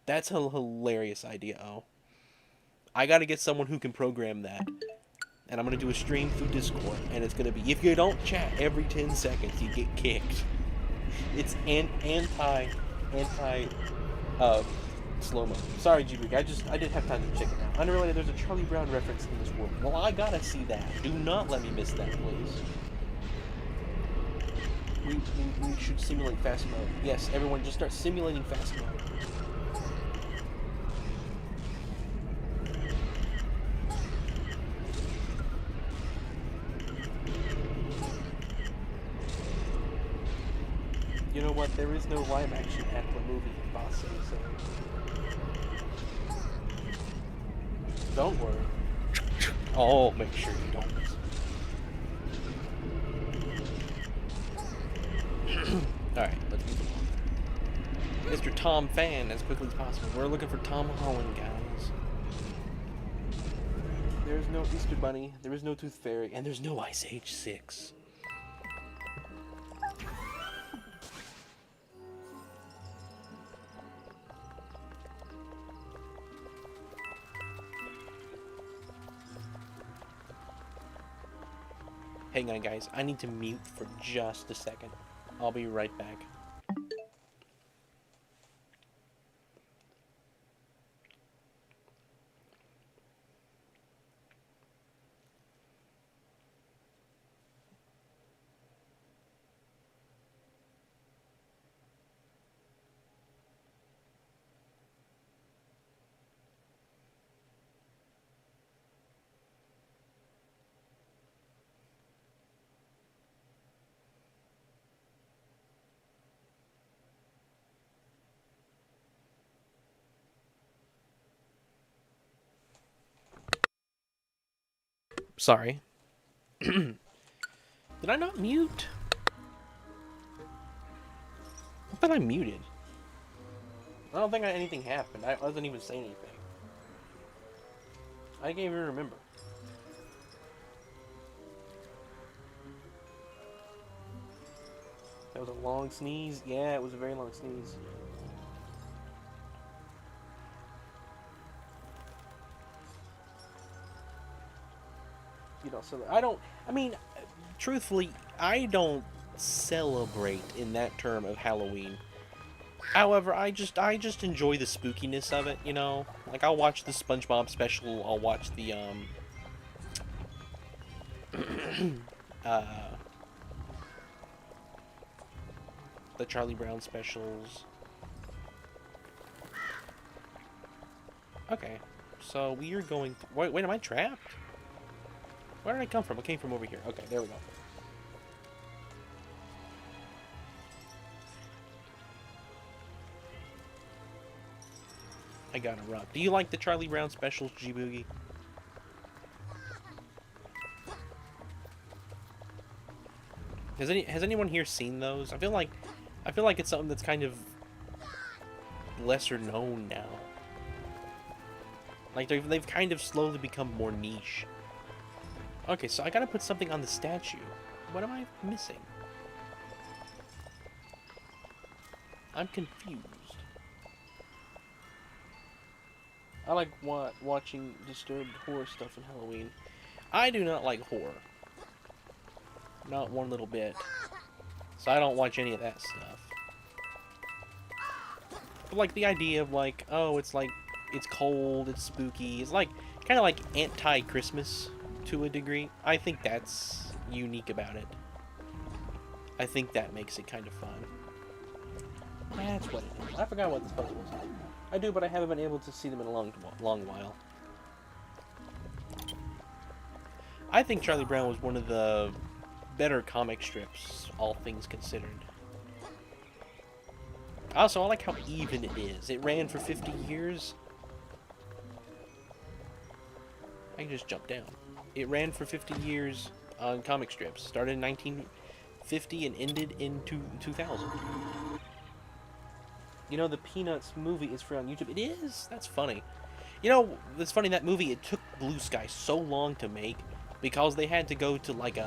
That's a hilarious idea. Oh, I gotta get someone who can program that. And I'm going to do a stream through Discord, and it's going to be, if you don't chat every 10 seconds, you get kicked. It's anti slow-mo. Sorry, GBG, I didn't have time to check it out. Unrelated, there's a Charlie Brown reference in this world. Well, I gotta see that. Do not let me miss that, please. We should simulate fast mode. Yes, everyone, just start simulating fast mode. You know what? There is no live action at the movie in Boss City, so don't worry. Oh, make sure you don't. Alright, let's move on. Mr. Tom Fan, as quickly as possible. We're looking for Tom Holland, guys. There's no Easter Bunny, there is no Tooth Fairy, and there's no Ice Age 6. Hang on, guys. I need to mute for just a second. I'll be right back. Sorry. Did I not mute? I thought I muted. I don't think anything happened. I wasn't even saying anything. I can't even remember. That was a long sneeze? Yeah, it was a very long sneeze. You don't celebrate. I mean, truthfully, I don't celebrate in that term of Halloween. However, I just enjoy the spookiness of it, you know? Like, I'll watch the SpongeBob special, I'll watch the, the Charlie Brown specials. Okay, so we are going... Wait, am I trapped? Where did I come from? I came from over here. Okay, there we go. I got a rub. Do you like the Charlie Brown specials, G-Boogie? Has anyone here seen those? I feel like I feel like it's something that's kind of lesser known now. Like, they've kind of slowly become more niche. Okay, so I gotta put something on the statue. What am I missing? I'm confused. I like watching disturbed horror stuff in Halloween. I do not like horror. Not one little bit. So I don't watch any of that stuff. But like the idea of like, oh, it's like, it's cold, it's spooky. It's like, kind of like anti-Christmas to a degree. I think that's unique about it. I think that makes it kind of fun. That's what it is. I forgot what this puzzle was. I do, but I haven't been able to see them in a long while. I think Charlie Brown was one of the better comic strips, all things considered. Also, I like how even it is. It ran for 50 years. I can just jump down. It ran for 50 years on comic strips. Started in 1950 and ended in 2000. You know, the Peanuts movie is free on YouTube. It is? That's funny. You know, it's funny, that movie, it took Blue Sky so long to make because they had to go to, like,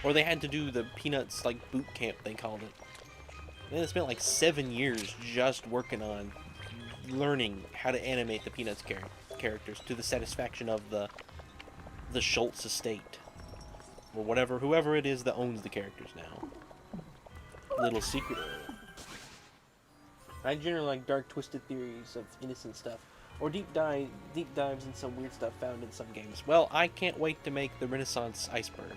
or they had to do the Peanuts, like, boot camp, they called it. And they spent, like, 7 years just working on learning how to animate the Peanuts characters to the satisfaction of the Schultz estate. Or whatever, whoever it is that owns the characters now. Little secret. I generally like dark, twisted theories of innocent stuff, or deep dives in some weird stuff found in some games. Well, I can't wait to make the Renaissance iceberg.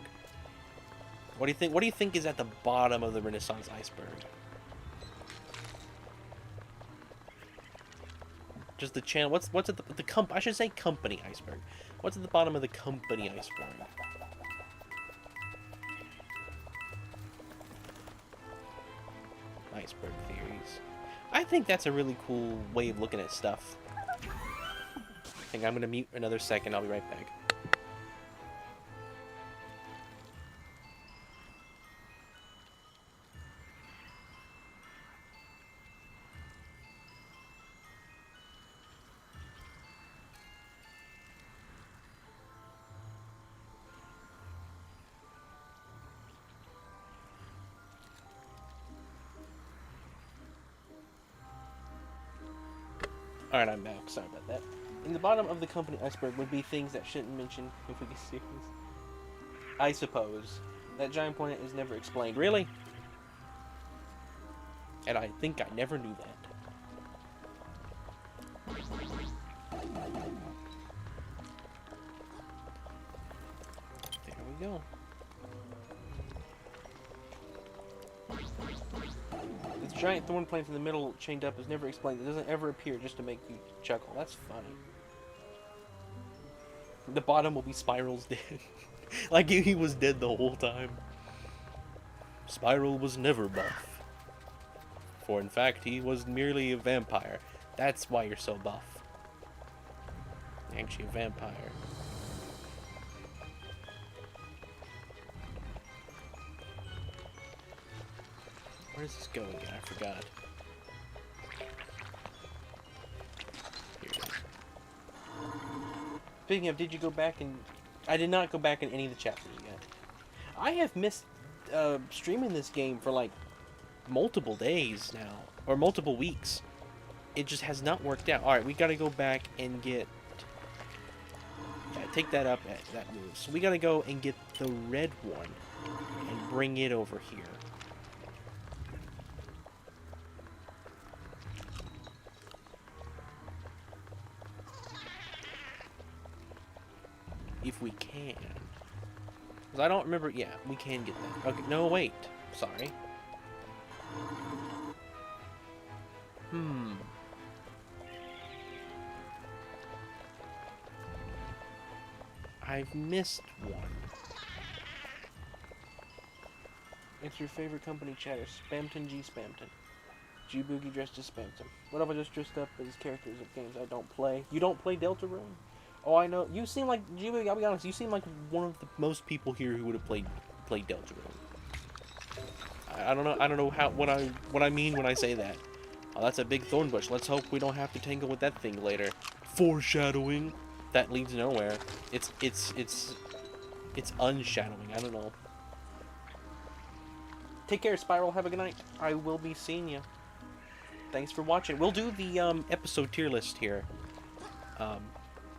What do you think? What do you think is at the bottom of the Renaissance iceberg? Just the channel. What's at the I should say company iceberg. What's at the bottom of the company iceberg? Iceberg theories. I think that's a really cool way of looking at stuff. I think I'm gonna mute another second. I'll be right back. Alright, I'm back. Sorry about that. In the bottom of the company iceberg would be things that shouldn't mention if we get serious. I suppose. That giant planet is never explained. Really? And I think I never knew that. There we go. This giant thorn plant in the middle chained up is never explained. It doesn't ever appear just to make you chuckle. That's funny. The bottom will be Spiral's dead. Like he was dead the whole time. Spiral was never buff. For in fact, he was merely a vampire. That's why you're so buff. Actually a vampire. Where does this go again? I forgot. Here it is. Speaking of, did you go back and... I did not go back in any of the chapters yet. I have missed streaming this game for like multiple days now. Or multiple weeks. It just has not worked out. Alright, we gotta go back and get... take that up at that move. So we gotta go and get the red one. And bring it over here. If we can. Because I don't remember... Yeah, we can get that. Okay, no, wait. Sorry. I've missed one. It's your favorite company chatter. Spamton G. Spamton. G Boogie dressed as Spamton. What if I just dressed up as characters of games I don't play? You don't play Deltarune? Oh, I know. You seem like, G Boogie, I'll be honest, you seem like one of the most people here who would have played Deltarune. I don't know. I don't know what I mean when I say that. Oh, that's a big thorn bush. Let's hope we don't have to tangle with that thing later. Foreshadowing. That leads nowhere. It's unshadowing. I don't know. Take care, Spiral. Have a good night. I will be seeing you. Thanks for watching. We'll do the episode tier list here.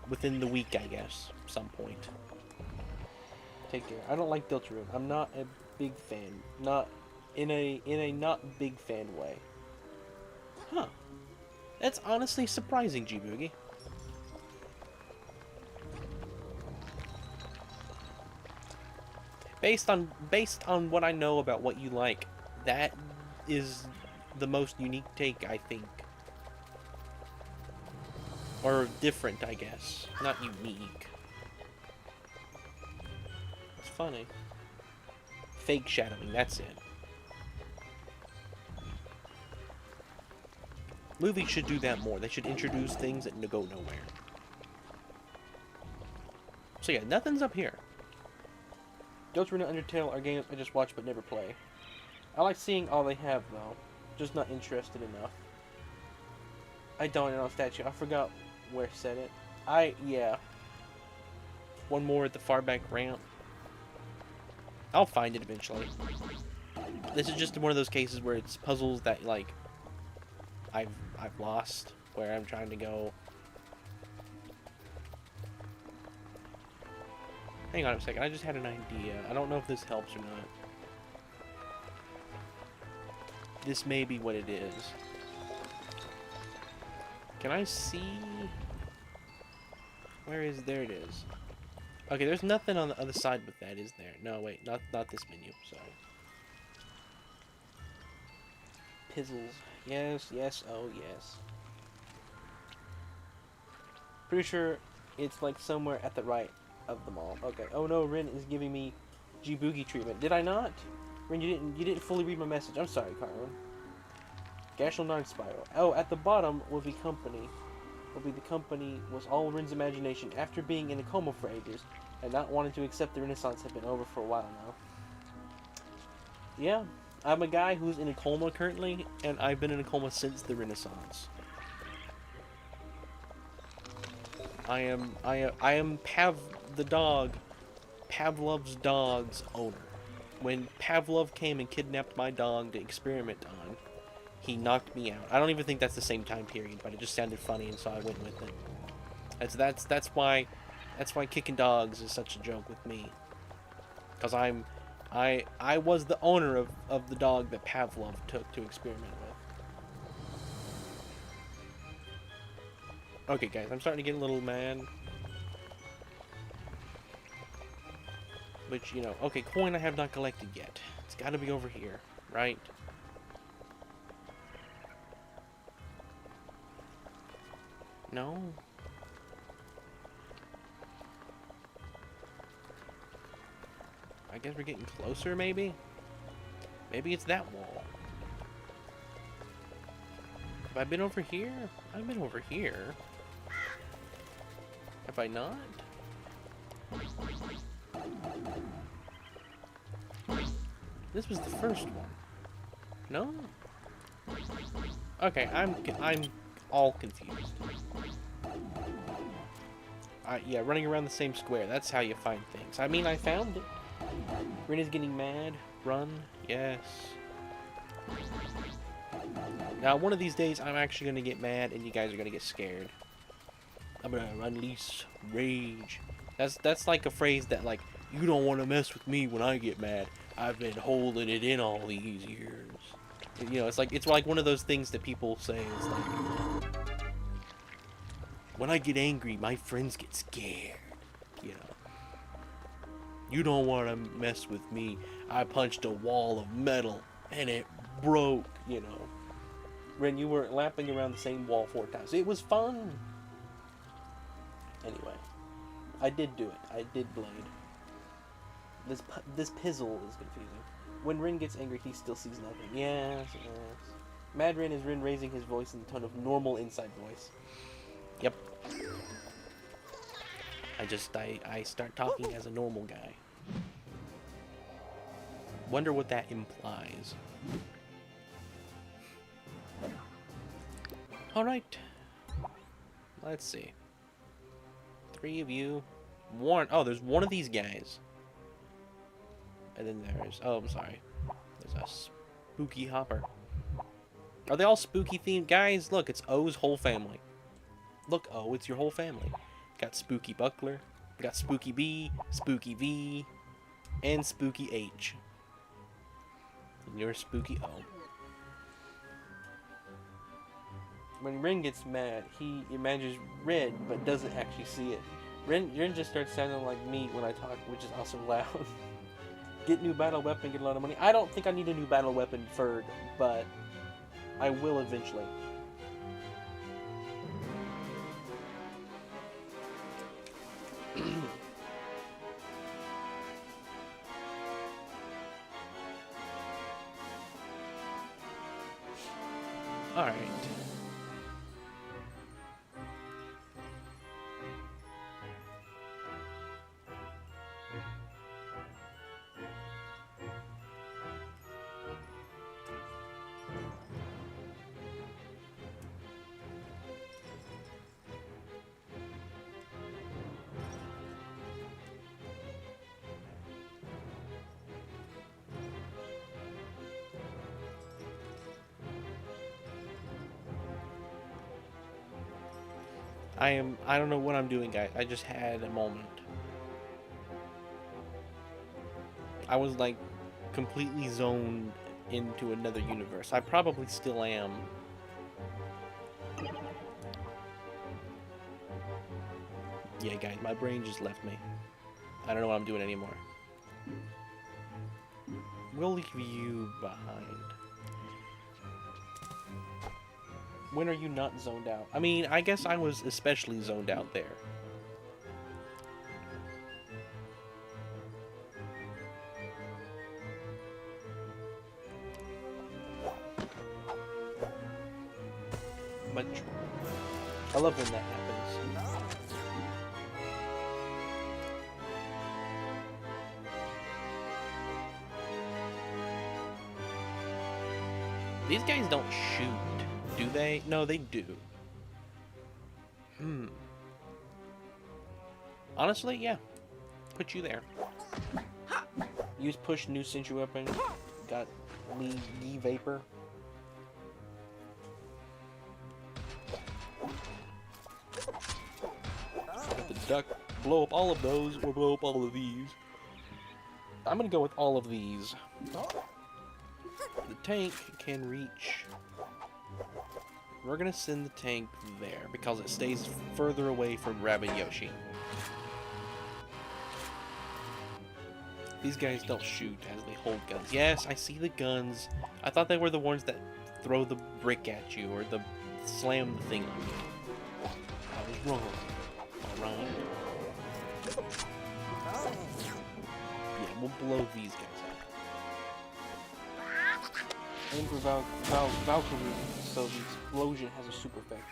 Within the week, I guess. Some point. Take care. I don't like Deltarune. I'm not a big fan. Not in a not big fan way. Huh. That's honestly surprising, G-Boogie. Based on what I know about what you like, that is the most unique take, I think. Or different, I guess. Not unique. It's funny. Fake shadowing, that's it. Movies should do that more. They should introduce things that go nowhere. So yeah, nothing's up here. Deltarune and Undertale are games I just watch but never play. I like seeing all they have, though. Just not interested enough. I don't know statue. I forgot where said it. Yeah. One more at the far back ramp. I'll find it eventually. This is just one of those cases where it's puzzles that, like, I've lost, where I'm trying to go. Hang on a second, I just had an idea. I don't know if this helps or not. This may be what it is. Can I see? Where is? There it is. Okay, there's nothing on the other side with that, is there? No, wait, not this menu, sorry. Pizzles. Yes, yes, oh yes. Pretty sure it's like somewhere at the right of the mall. Okay. Oh no, Rin is giving me G-Boogie treatment. Did I not? Rin, you didn't fully read my message. I'm sorry, Carlin. Gashel 9 Spiral. Oh, at the bottom will be company. The company was all Rin's imagination after being in a coma for ages and not wanting to accept the Renaissance had been over for a while now. Yeah, I'm a guy who's in a coma currently, and I've been in a coma since the Renaissance. I am Pav the dog, Pavlov's dog's owner. When Pavlov came and kidnapped my dog to experiment on, he knocked me out. I don't even think that's the same time period, but it just sounded funny, and so I went with it. That's why kicking dogs is such a joke with me. Because I was the owner of the dog that Pavlov took to experiment with. Okay, guys, I'm starting to get a little mad. Which, you know, okay, coin I have not collected yet. It's got to be over here, right? No? I guess we're getting closer, maybe? Maybe it's that wall. Have I been over here? I've been over here. Have I not? This was the first one. No? Okay, I'm all confused. Yeah, running around the same square. That's how you find things. I mean, I found it. Rin is getting mad. Run. Yes. Now, one of these days, I'm actually going to get mad, and you guys are going to get scared. I'm going to unleash rage. That's like a phrase that, like, you don't want to mess with me when I get mad. I've been holding it in all these years. You know, it's like one of those things that people say is like, when I get angry, my friends get scared. You know, you don't want to mess with me. I punched a wall of metal and it broke. You know, Ren, you were lapping around the same wall 4 times. It was fun. Anyway, I did do it. I did blade. This pizzle is confusing. When Rin gets angry, he still sees nothing. Yes, yes. Mad Rin is Rin raising his voice in the tone of normal inside voice. Yep. I start talking as a normal guy. Wonder what that implies. Alright. Let's see. 3 of you. One. Oh, there's one of these guys. And then there's... Oh, I'm sorry. There's a spooky hopper. Are they all spooky themed? Guys, look, it's O's whole family. Look, O, it's your whole family. Got Spooky Buckler. Got Spooky B, Spooky V, and Spooky H. And you're Spooky O. When Ren gets mad, he imagines red, but doesn't actually see it. Ren just starts sounding like me when I talk, which is also loud. Get new battle weapon, get a lot of money. I don't think I need a new battle weapon, Ferg, but I will eventually. Alright. I don't know what I'm doing, guys. I just had a moment. I was like completely zoned into another universe. I probably still am. Yeah, guys, my brain just left me. I don't know what I'm doing anymore. We'll leave you behind. When are you not zoned out? I mean, I guess I was especially zoned out there. But I love when that happens. These guys don't shoot. Do they? No, they do. Honestly, yeah. Put you there. Use push new sentry weapon. Got Lee Vapor. Got the duck. Blow up all of those or blow up all of these. I'm gonna go with all of these. The tank can reach. We're gonna send the tank there because it stays further away from Rabbid Yoshi. These guys don't shoot as they hold guns. Yes, I see the guns. I thought they were the ones that throw the brick at you or the slam the thing on you. I was wrong. Alright. Yeah, we'll blow these guys up. Aim for Valkyrie, so the explosion has a super effect.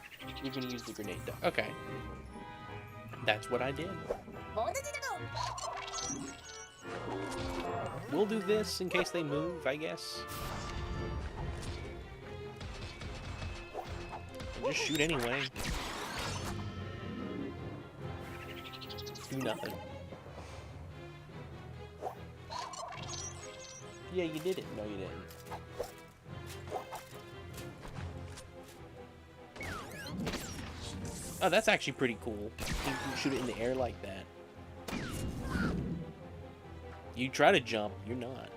You're gonna use the grenade duck. Okay. That's what I did. We'll do this in case they move, I guess. We'll just shoot anyway. Do nothing. Yeah, you did it. No, you didn't. Oh, that's actually pretty cool. You can shoot it in the air like that. You try to jump, you're not.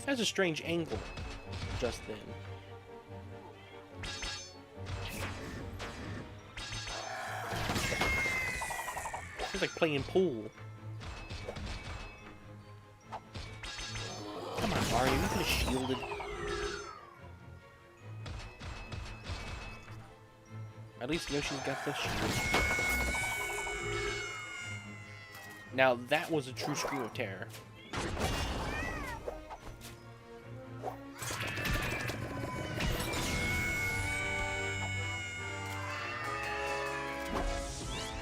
That's a strange angle just then. It's like playing pool. Come on, Mario, you could have shielded. At least Yoshi's got the shield. Now that was a true scream of terror.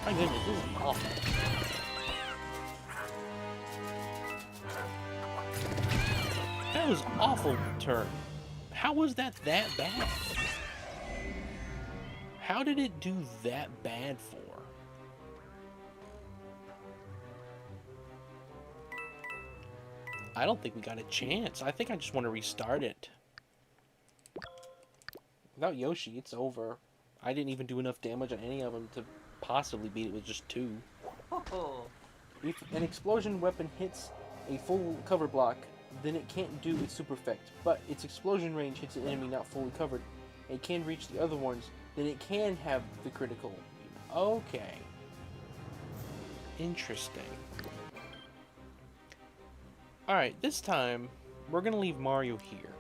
My goodness, this is awful. That was awful turn. How was that bad? How did it do that bad for? I don't think we got a chance. I think I just want to restart it. Without Yoshi, it's over. I didn't even do enough damage on any of them to possibly beat it with just 2. Oh. If an explosion weapon hits a full cover block, then it can't do its super effect. But its explosion range hits an enemy not fully covered. It can reach the other ones, then it can have the critical. Okay. Interesting. Alright, this time, we're going to leave Mario here.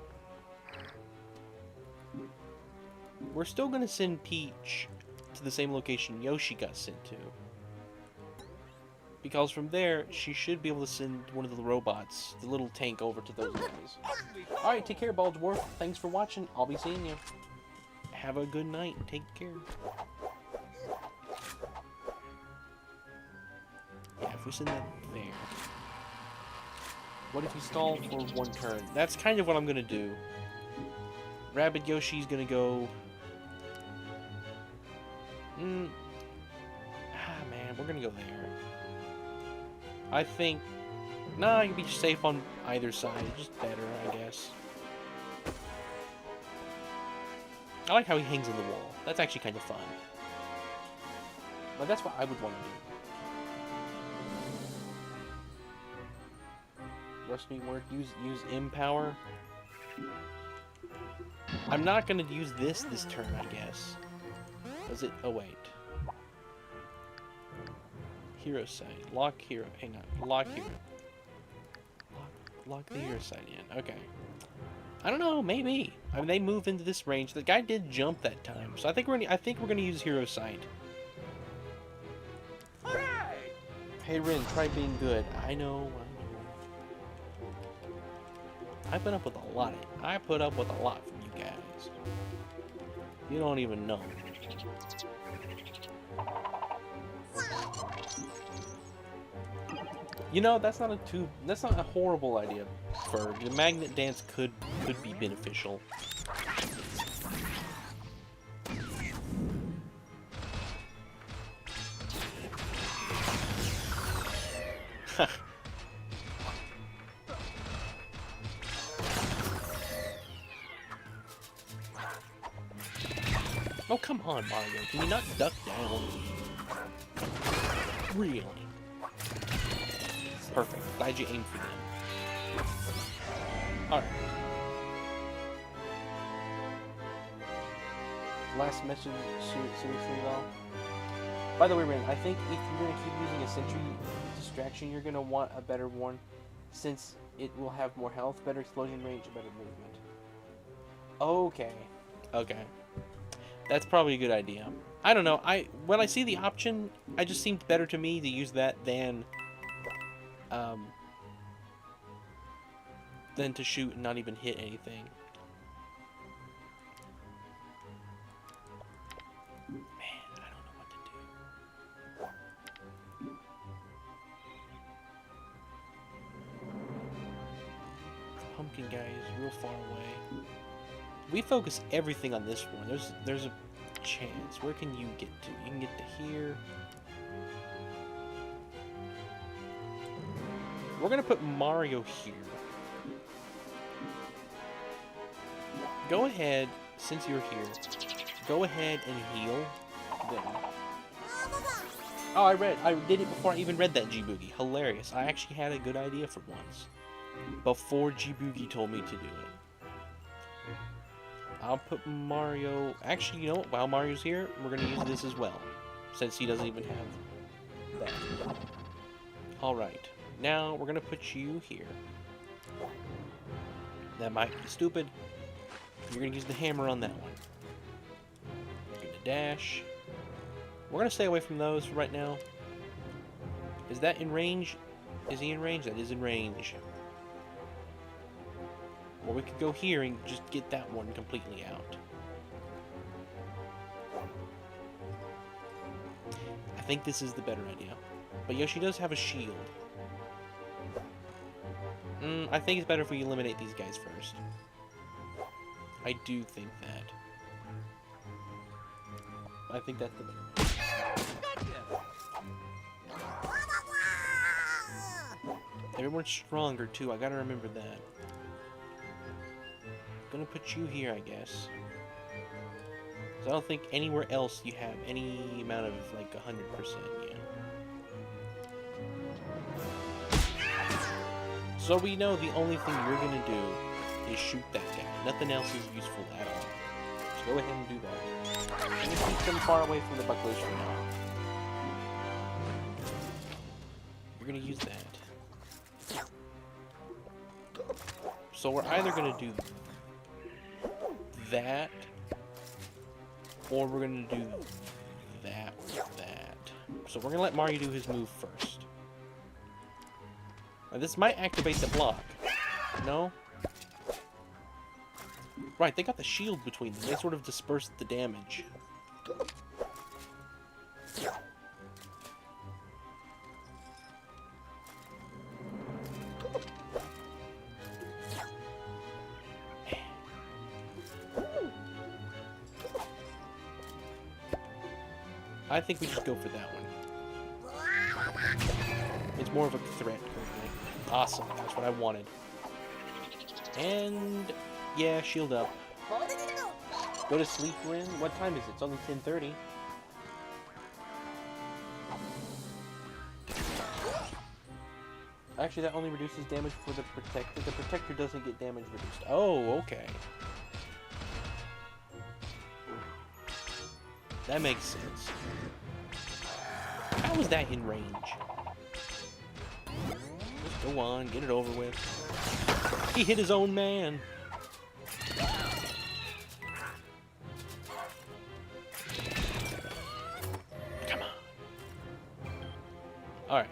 We're still going to send Peach to the same location Yoshi got sent to. Because from there, she should be able to send one of the robots, the little tank, over to those guys. Alright, take care, Bald Dwarf. Thanks for watching. I'll be seeing you. Have a good night. Take care. Yeah, if we send that there. What if you stall for 1 turn? That's kind of what I'm going to do. Rabbid Yoshi's going to go... man, we're going to go there. I think... Nah, you'd be safe on either side. Just better, I guess. I like how he hangs on the wall. That's actually kind of fun. But that's what I would want to do. Rust me work. Use M-Power. I'm not going to use this turn, I guess. Does it? Oh, wait. Hero sight. Lock hero. Hang on. Lock hero. Lock the hero sight in. Okay. I don't know. Maybe. I mean, they move into this range. The guy did jump that time, so I think we're gonna use hero sight. All right. Hey Rin, try being good. I know. I put up with a lot. I put up with a lot from you guys. You don't even know. You know, that's not a horrible idea. For the magnet dance could be beneficial. Oh, come on, Mario. Can you not duck down? Really? Perfect. Glad you aimed for them. Alright. Last message, seriously though. By the way, Ren, I think if you're going to keep using a sentry distraction, you're going to want a better one, since it will have more health, better explosion range, and better movement. Okay. Okay. That's probably a good idea. I don't know. When I see the option, it just seemed better to me to use that than to shoot and not even hit anything. Man, I don't know what to do. The pumpkin guy is real far away. We focus everything on this one. There's a chance. Where can you get to? You can get to here. We're gonna put Mario here. Go ahead, since you're here, go ahead and heal them. Oh, I did it before I even read that G-Boogie. Hilarious. I actually had a good idea for once. Before G-Boogie told me to do it. I'll put Mario... Actually, you know what? While Mario's here, we're going to use this as well. Since he doesn't even have that. Alright. Now, we're going to put you here. That might be stupid. You're going to use the hammer on that one. You're going to dash. We're going to stay away from those for right now. Is that in range? Is he in range? That is in range. Or we could go here and just get that one completely out. I think this is the better idea. But Yoshi does have a shield. I think it's better if we eliminate these guys first. I do think that. I think that's the better. Everyone's stronger too, I gotta remember that. Gonna put you here, I guess. So I don't think anywhere else you have any amount of like 100% yet. So we know the only thing you're gonna do is shoot that guy. Nothing else is useful at all. So go ahead and do that. Let me keep them far away from the bucklers for now. You're gonna use that. So we're either gonna do that, or we're gonna do that with that. So we're gonna let Mario do his move first. Now this might activate the block. No? Right, they got the shield between them. They sort of dispersed the damage. I think we just go for that one. It's more of a threat currently. Awesome, that's what I wanted. And yeah, shield up. Go to sleep, Rin. What time is it? It's only 10:30. Actually, that only reduces damage for the protector. The protector doesn't get damage reduced. Oh, okay. That makes sense. How was that in range? Just go on, get it over with. He hit his own man. Come on. Alright.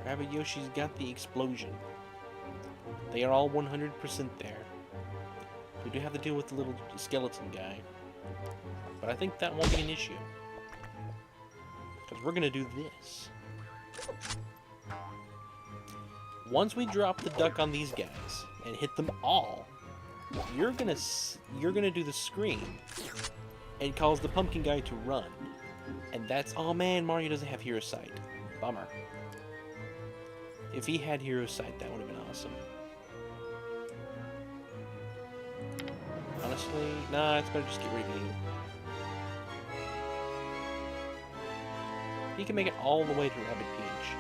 Rabbid Yoshi's got the explosion. They are all 100% there. We do have to deal with the little skeleton guy. But I think that won't be an issue. Because we're going to do this. Once we drop the duck on these guys and hit them all, you're gonna do the scream and cause the pumpkin guy to run. And that's... Oh man, Mario doesn't have Hero Sight. Bummer. If he had Hero Sight, that would have been awesome. Honestly, nah, it's better just get rid of you. He can make it all the way to Rabbid Peach.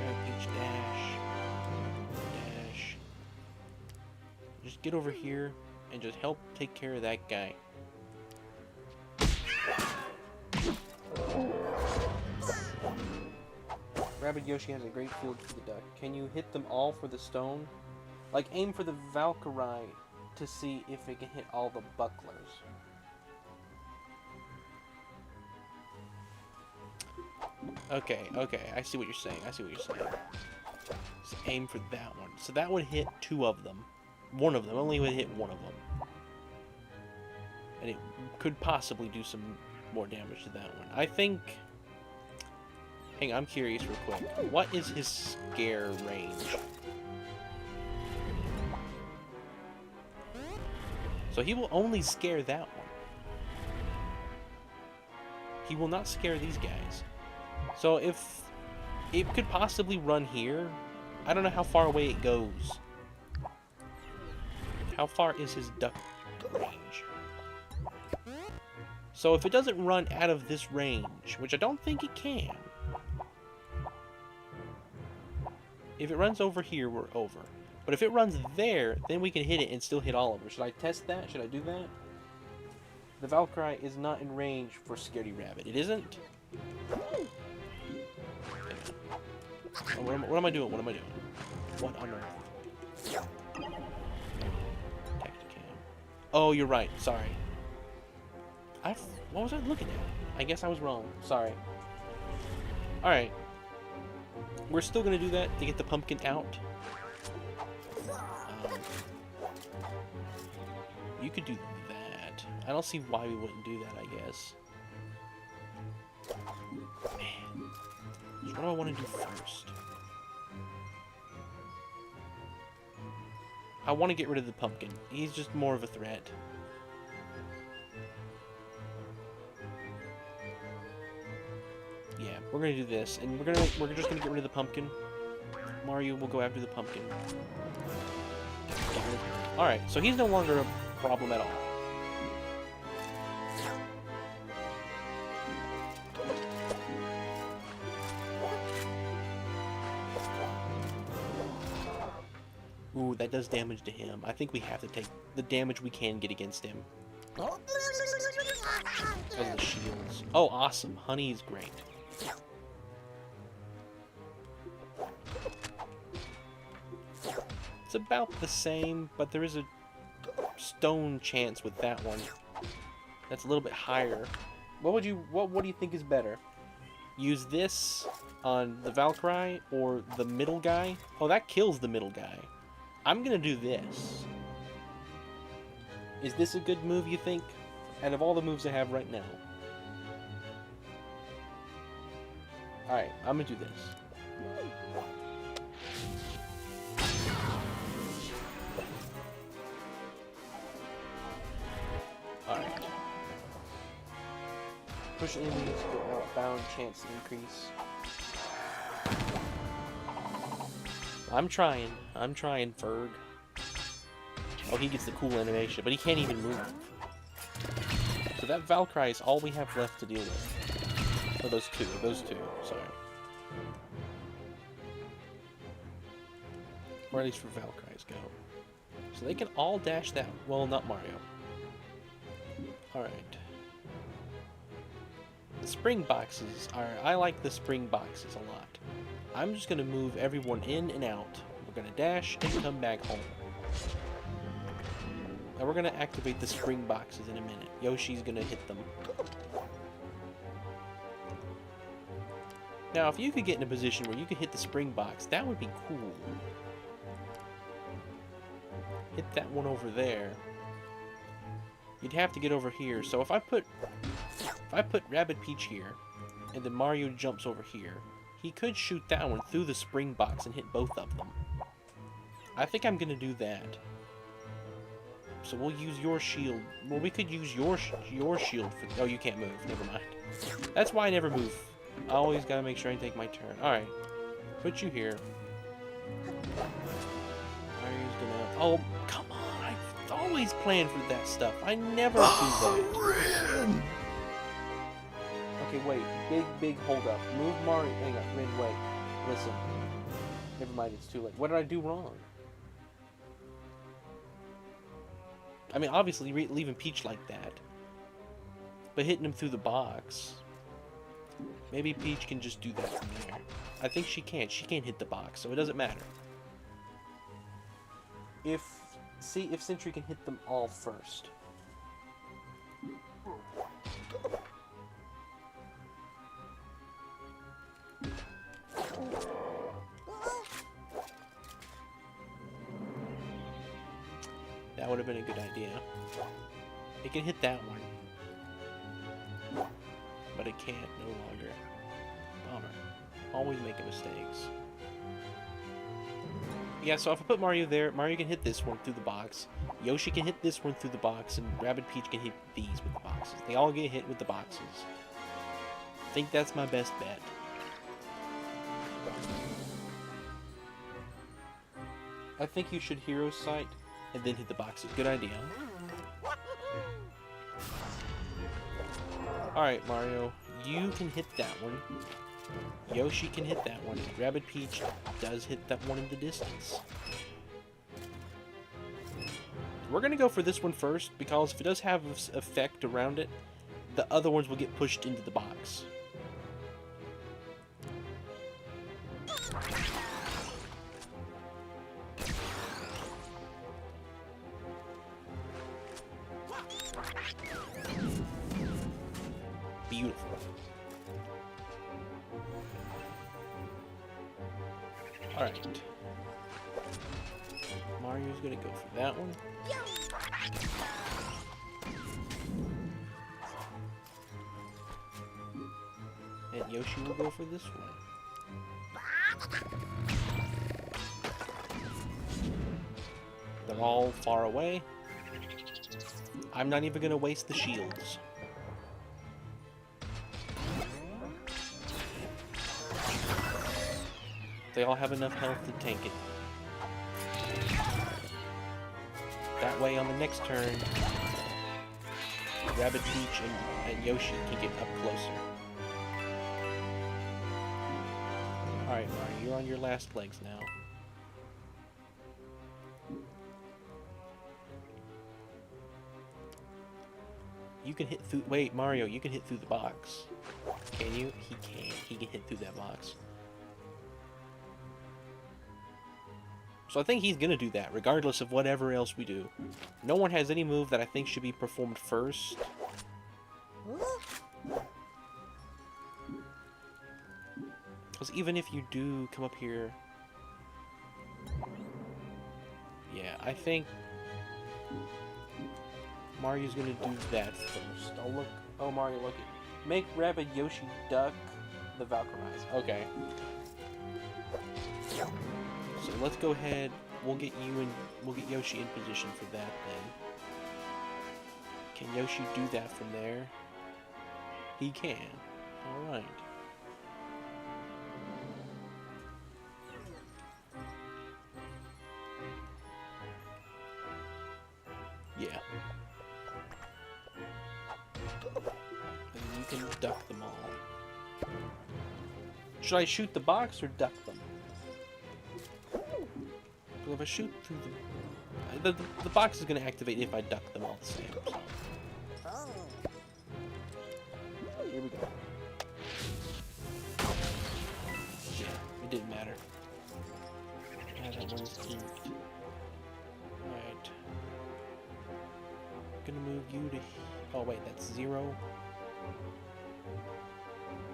Rabbid Peach dash. Dash. Just get over here and just help take care of that guy. Rabbid Yoshi has a great field for the duck. Can you hit them all for the stone? Like, aim for the Valkyrie to see if it can hit all the bucklers. Okay, I see what you're saying. So aim for that one. So that would hit two of them. One of them. Only would hit one of them. And it could possibly do some more damage to that one. I think... Hang on, I'm curious real quick. What is his scare range? So he will only scare that one. He will not scare these guys. So if it could possibly run here, I don't know how far away it goes. How far is his duck range? So if it doesn't run out of this range, which I don't think it can. If it runs over here, we're over. But if it runs there, then we can hit it and still hit all of them. Should I test that? Should I do that? The Valkyrie is not in range for Scaredy Rabbid. It isn't? Oh, what am I doing? What am I doing? What on earth? Tacticam. Oh, you're right. Sorry. What was I looking at? I guess I was wrong. Sorry. Alright. We're still going to do that to get the pumpkin out. You could do that. I don't see why we wouldn't do that, I guess. Man. So what do I want to do first? I want to get rid of the pumpkin. He's just more of a threat. Yeah, we're gonna do this, and we're just gonna get rid of the pumpkin. Mario will go after the pumpkin. Alright, so he's no longer a problem at all. Ooh, that does damage to him. I think we have to take the damage we can get against him. Because of the shields. Oh, awesome. Honey is great. It's about the same, but there is a stone chance with that one. That's a little bit higher. What do you think is better? Use this on the Valkyrie or the middle guy? Oh, that kills the middle guy. I'm gonna do this. Is this a good move, you think? Out of all the moves I have right now. Alright, I'm gonna do this. Alright. Push enemies to outbound chance to increase. I'm trying, Ferg. Oh, he gets the cool animation, but he can't even move. So that Valkyrie is all we have left to deal with. Oh, those two, sorry. Or at least for Valkyries go. So they can all dash that. Well, not Mario. Alright. The spring boxes are... I like the spring boxes a lot. I'm just going to move everyone in and out. We're going to dash and come back home. Now we're going to activate the spring boxes in a minute. Yoshi's going to hit them. Now, if you could get in a position where you could hit the spring box, that would be cool. Hit that one over there. You'd have to get over here. So if I put Rabbid Peach here, and then Mario jumps over here, he could shoot that one through the spring box and hit both of them. I think I'm gonna do that. So we'll use your shield. Well, we could use your shield for... Oh, you can't move. Never mind. That's why I never move. I always gotta make sure I take my turn. Alright. Put you here. Mario's gonna... Oh, come on. I've always planned for that stuff. I never do that. Okay, wait. Big hold up. Move Mario. Hang on. Wait. Listen. Never mind. It's too late. What did I do wrong? I mean, obviously, leaving Peach like that. But hitting him through the box. Maybe Peach can just do that from there. I think she can. She can't hit the box, so it doesn't matter. See if Sentry can hit them all first. That would have been a good idea. It can hit that one. But it can't no longer. Bummer. Always making mistakes. Yeah, so if I put Mario there, Mario can hit this one through the box. Yoshi can hit this one through the box, and Rabbid Peach can hit these with the boxes. They all get hit with the boxes. I think that's my best bet. I think you should Hero Sight and then hit the boxes. Good idea. Alright, Mario. You can hit that one. Yoshi can hit that one. Rabbid Peach does hit that one in the distance. We're going to go for this one first, because if it does have an effect around it, the other ones will get pushed into the box. Beautiful. Alright. Mario's gonna go for that one. Yoshi will go for this one. They're all far away. I'm not even gonna waste the shields. They all have enough health to tank it. That way on the next turn, Rabbid, Peach, and Yoshi can get up closer. Alright, Mario, you're on your last legs now. You can hit through... Wait, Mario, you can hit through the box. Can you? He can't. He can hit through that box. So I think he's gonna do that, regardless of whatever else we do. No one has any move that I think should be performed first. Because even if you do come up here... Yeah, I think... Mario's gonna do that first. Oh, look. Oh, Mario, look. Make Rabbid Yoshi duck the Valkyries. Okay. So let's go ahead. We'll get Yoshi in position for that then. Can Yoshi do that from there? He can. Alright. Yeah. And you can duck them all. Should I shoot the box or duck them? Well, if I shoot through the box is going to activate if I duck them all the same. So. Here we go. Yeah, it didn't matter. Yeah, that one's cute. Alright. Gonna move you to... Oh wait, that's 0.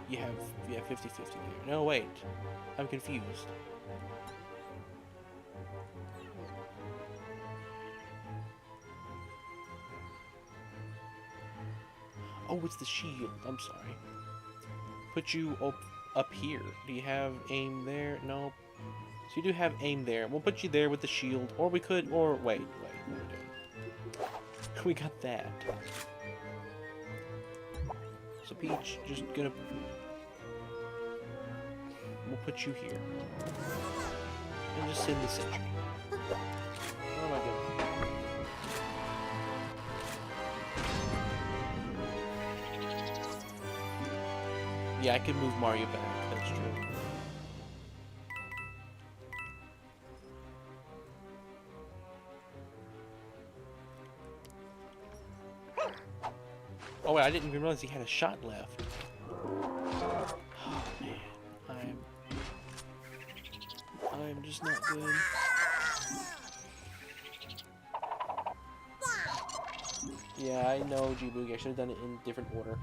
You have 50-50 there. No, wait. I'm confused. Oh, it's the shield. I'm sorry. Put you up here. Do you have aim there? No. So you do have aim there. We'll put you there with the shield. Or we could... Or wait. What are we doing? We got that. So Peach, just gonna... We'll put you here. And just send the sentry. What am I doing? Yeah, I can move Mario back, that's true. Oh wait, I didn't even realize he had a shot left. Oh man, I'm just not good. Yeah, I know, G-Boogie, I should have done it in different order.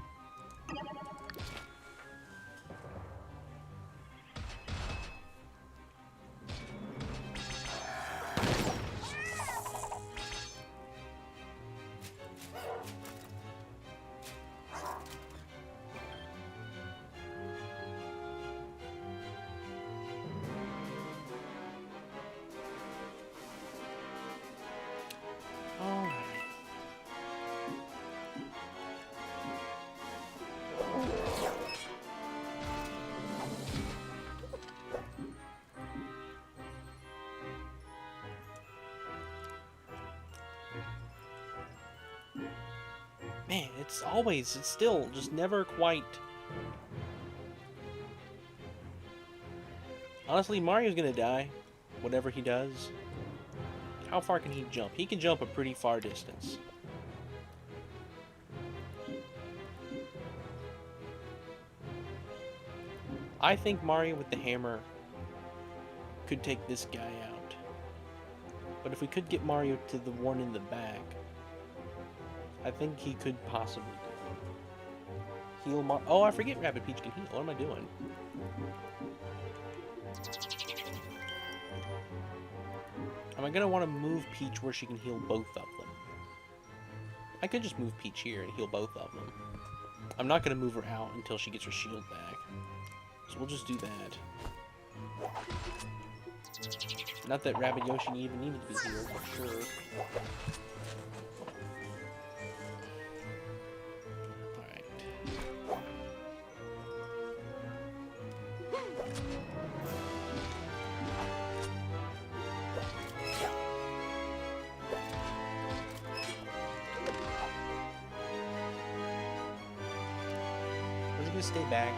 Man, it's still just never quite... Honestly, Mario's gonna die, whatever he does. How far can he jump? He can jump a pretty far distance. I think Mario with the hammer could take this guy out. But if we could get Mario to the one in the back, I think he could possibly do it. Heal Mario. Oh, I forget Rabbid Peach can heal. What am I doing? Am I going to want to move Peach where she can heal both of them? I could just move Peach here and heal both of them. I'm not going to move her out until she gets her shield back. So we'll just do that. Not that Rabbid Yoshi even needed to be here, for sure. Alright. We're just gonna stay back.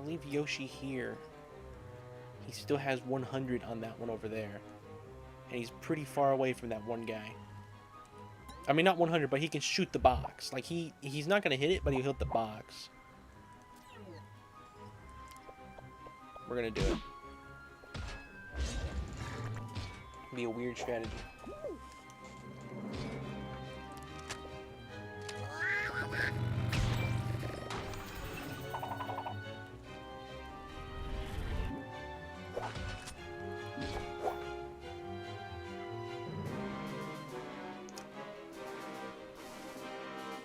Leave Yoshi here. He still has 100 on that one over there. And he's pretty far away from that one guy. I mean, not 100, but he can shoot the box. Like, he's not going to hit it, but he'll hit the box. We're going to do it. Be a weird strategy.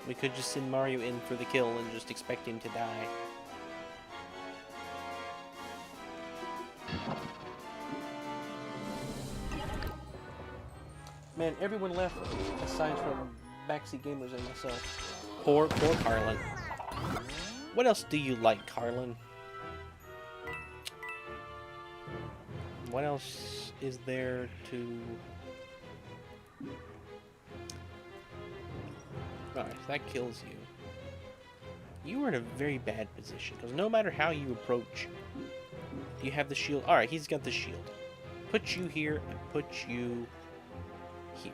We could just send Mario in for the kill and just expect him to die. Man, everyone left aside from backseat gamers and myself. Poor Carlin. What else do you like, Carlin? What else is there to... Alright, that kills you. You are in a very bad position, because no matter how you approach, you have the shield. Alright, he's got the shield. Put you here, and put you here.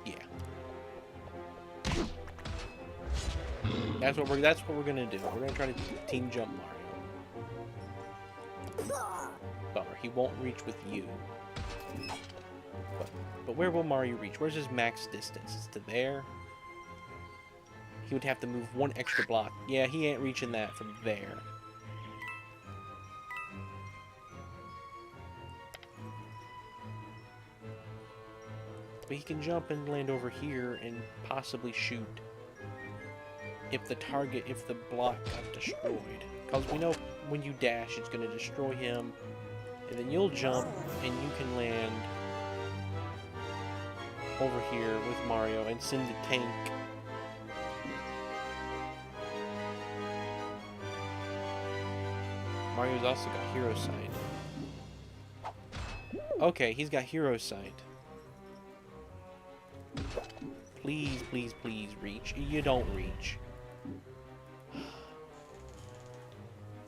Yeah. That's what we're gonna do. We're gonna try to team jump Mario. Bummer, he won't reach with you. But where will Mario reach? Where's his max distance? It's to there. He would have to move one extra block. Yeah, he ain't reaching that from there. But he can jump and land over here and possibly shoot. If the block got destroyed. Because we know when you dash, it's going to destroy him. And then you'll jump and you can land over here with Mario and send the tank. Mario's also got Hero Sight. Okay, he's got Hero Sight. Please, please, please reach. You don't reach.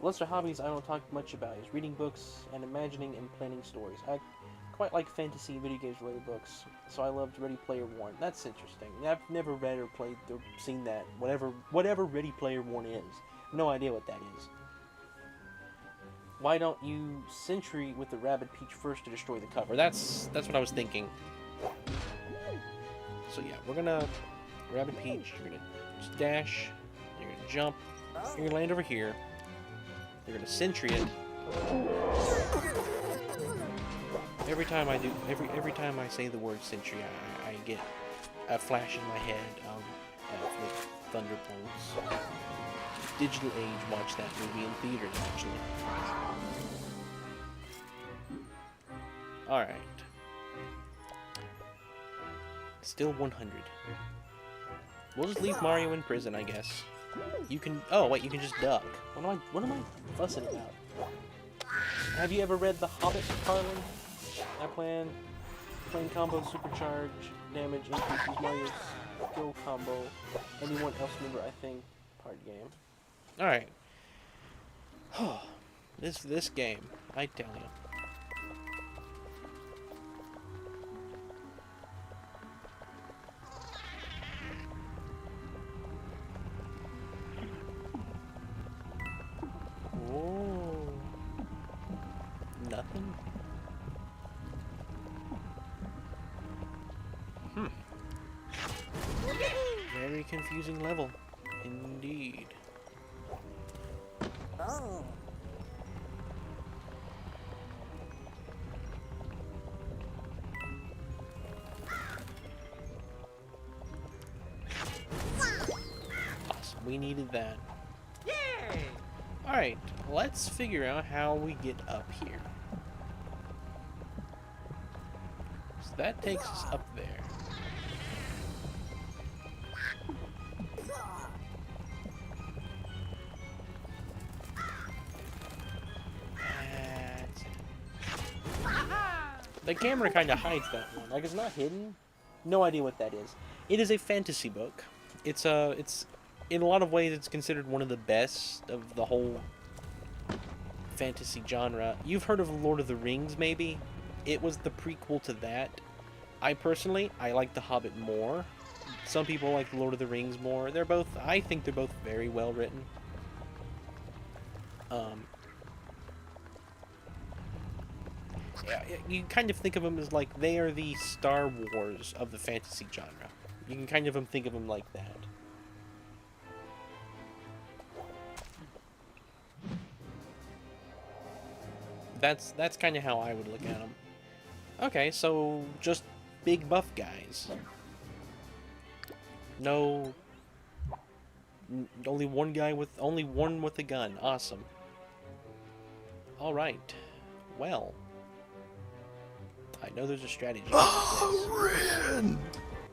Lots of hobbies I don't talk much about is reading books and imagining and planning stories. I quite like fantasy video games related books, so I loved Ready Player One. That's interesting. I've never read or played or seen that. Whatever Ready Player One is. No idea what that is. Why don't you Sentry with the Rabbid Peach first to destroy the cover? That's what I was thinking. So yeah, we're gonna Rabbid Peach, you're gonna just dash, you're gonna jump, you're gonna land over here, you're gonna Sentry it. Every time I do, every time I say the word Sentry, I get a flash in my head of the Thunderbolts. Digital Age watched that movie in theaters, actually. Alright. Still 100. We'll just leave Mario in prison, I guess. You can... Oh, wait, you can just duck. What am I fussing about? Have you ever read The Hobbit, Carlin? I plan combo supercharge damage increases Mario's skill combo. Anyone else remember, I think, part game. Alright. This game, I tell you. Whoa. Nothing? Very confusing level. Indeed. We needed that. Yay! Alright, let's figure out how we get up here. So that takes us up there. The camera kind of hides that one. Like, it's not hidden. No idea what that is. It is a fantasy book. It's in a lot of ways, it's considered one of the best of the whole fantasy genre. You've heard of Lord of the Rings, maybe? It was the prequel to that. I like The Hobbit more. Some people like Lord of the Rings more. I think they're both very well written. Yeah, you kind of think of them as like they are the Star Wars of the fantasy genre. You can kind of think of them like that. That's kind of how I would look at them. Okay, so just big buff guys. No, only one with a gun. Awesome. All right. Well, I know there's a strategy.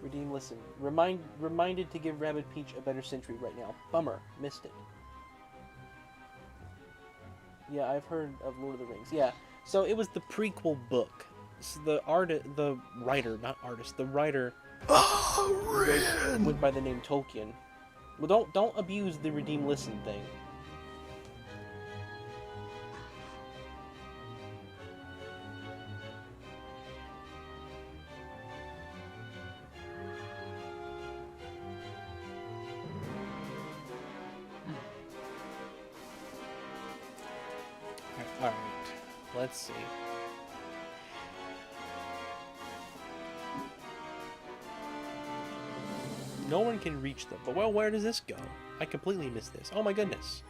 Redeem, listen. Reminded to give Rabbid Peach a better sentry right now. Bummer, missed it. Yeah, I've heard of Lord of the Rings. Yeah, so it was the prequel book. So the writer went by the name Tolkien. Well, don't abuse the redeem listen thing. Alright, let's see. No one can reach them. But well, where does this go? I completely missed this. Oh my goodness.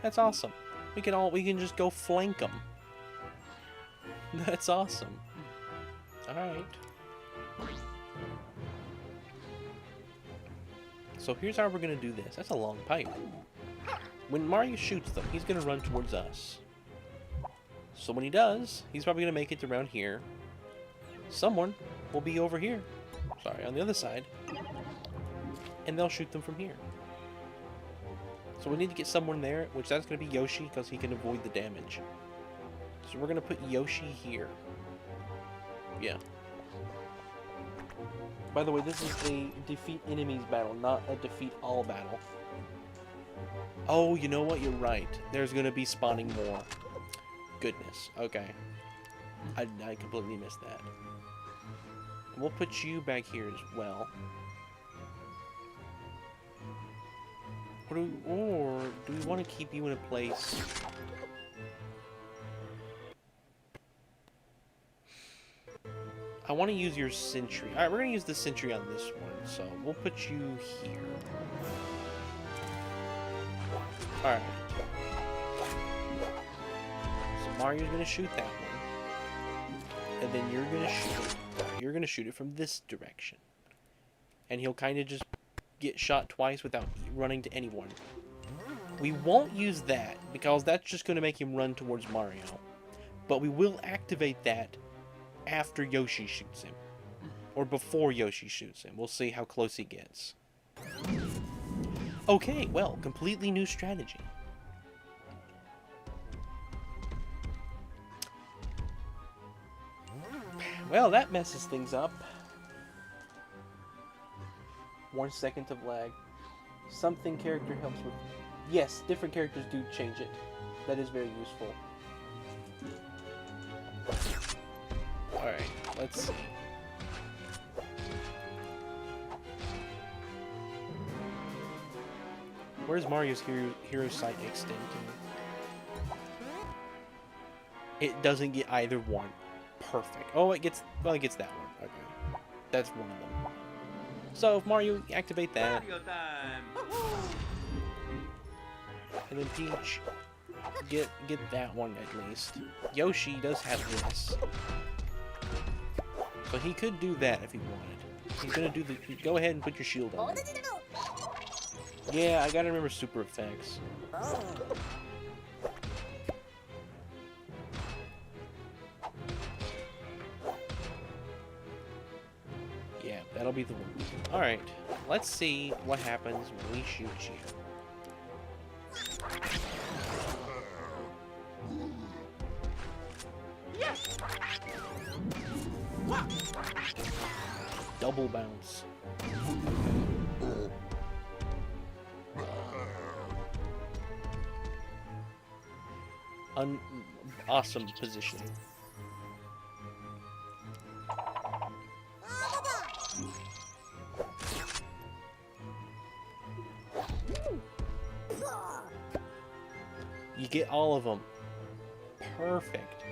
That's awesome. We can just go flank them. That's awesome. Alright. So here's how we're gonna do this. That's a long pipe. When Mario shoots them, he's gonna run towards us. So when he does, he's probably gonna make it around here. Someone will be over here. Sorry, on the other side. And they'll shoot them from here. So we need to get someone there, which that's going to be Yoshi, because he can avoid the damage. So we're going to put Yoshi here. Yeah. By the way, this is a defeat enemies battle, not a defeat all battle. Oh, you know what? You're right. There's going to be spawning more. Goodness. Okay. I completely missed that. We'll put you back here as well. Or do we want to keep you in a place? I want to use your sentry. Alright, we're going to use the sentry on this one. So we'll put you here. Alright. So Mario's going to shoot that one. And then you're going to shoot it. You're going to shoot it from this direction. And he'll kind of just get shot twice without running to anyone. We won't use that because that's just going to make him run towards Mario. But we will activate that after Yoshi shoots him. Or before Yoshi shoots him. We'll see how close he gets. Okay, well, completely new strategy. Well, that messes things up. 1 second of lag. Something character helps with... Yes, different characters do change it. That is very useful. Alright, let's see. Where's Mario's hero sight extend to? It doesn't get either one. Perfect. Oh, it gets that one. Okay. That's one of them. So, if Mario, activate that. Mario time! And then Peach, get that one at least. Yoshi does have this. So he could do that if he wanted. He's gonna do the... Go ahead and put your shield on. Yeah, I gotta remember super effects. Yeah, that'll be the one. Alright, let's see what happens when we shoot you. Double bounce. Awesome positioning. You get all of them. Perfect.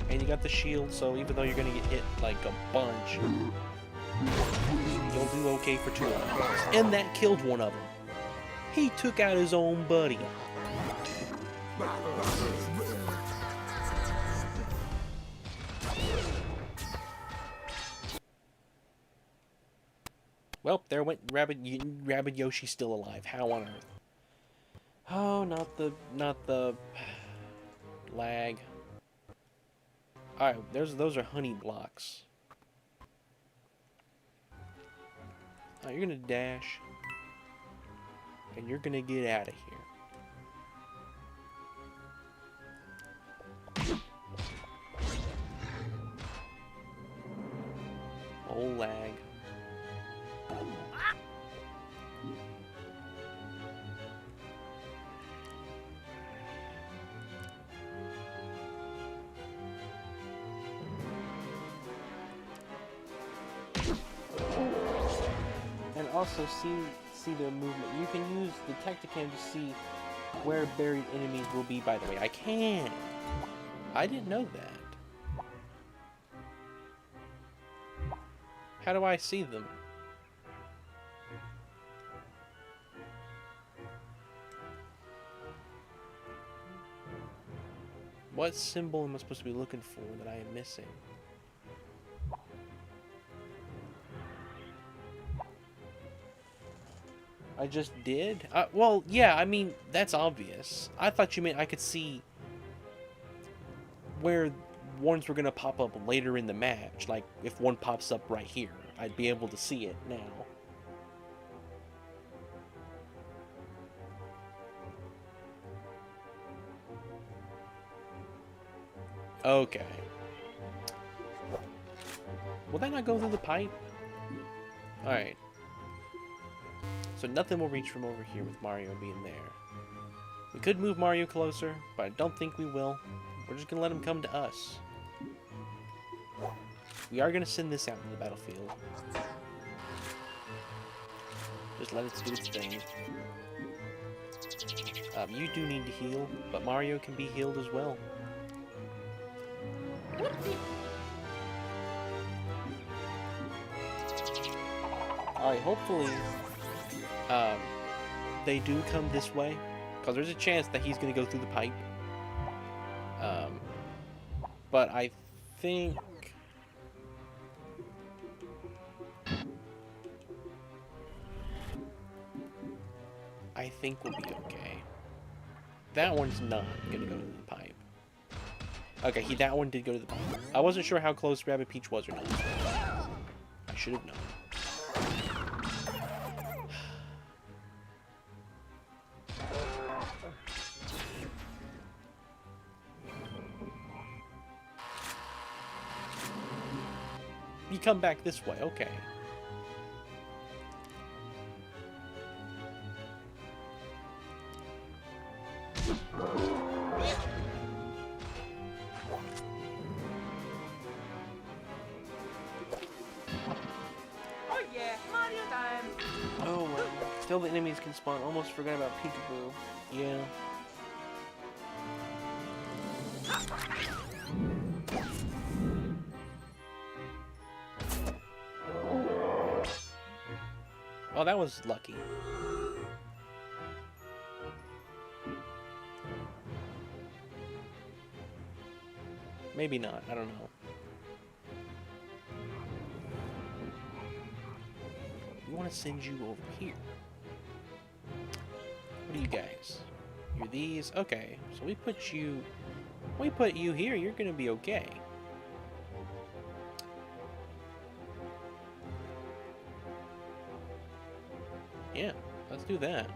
And you got the shield, so even though you're gonna get hit like a bunch, you'll do okay for 2 rounds. And that killed one of them. He took out his own buddy. Well, there went Rabbid Yoshi still alive. How on earth? Oh, not the lag. All right, those are honey blocks. Oh, you're gonna dash, and you're gonna get out of here. Oh, lag. And also see their movement. You can use the Tacticam to see where buried enemies will be, by the way. I can! I didn't know that. How do I see them? What symbol am I supposed to be looking for that I am missing? I just did? Well, yeah, I mean, that's obvious. I thought you meant I could see where ones were going to pop up later in the match. Like, if one pops up right here, I'd be able to see it now. Okay. Will that not go through the pipe? Alright. So nothing will reach from over here with Mario being there. We could move Mario closer, but I don't think we will. We're just going to let him come to us. We are going to send this out in the battlefield. Just let it do its thing. You do need to heal, but Mario can be healed as well. Alright, hopefully they do come this way, because there's a chance that he's going to go through the pipe. But I think we'll be okay. That one's not going to go to the pipe. Okay, that one did go to the pipe. I wasn't sure how close Rabbid Peach was or not. I should have known. You come back this way, okay. Oh yeah, Mario time! Oh well. Still the enemies can spawn. Almost forgot about Peekaboo. Yeah. Oh, that was lucky. Maybe not. I don't know. we want to send you over here. What are you guys? You're these? Okay, so we put you here, you're gonna be okay. Yeah, let's do that.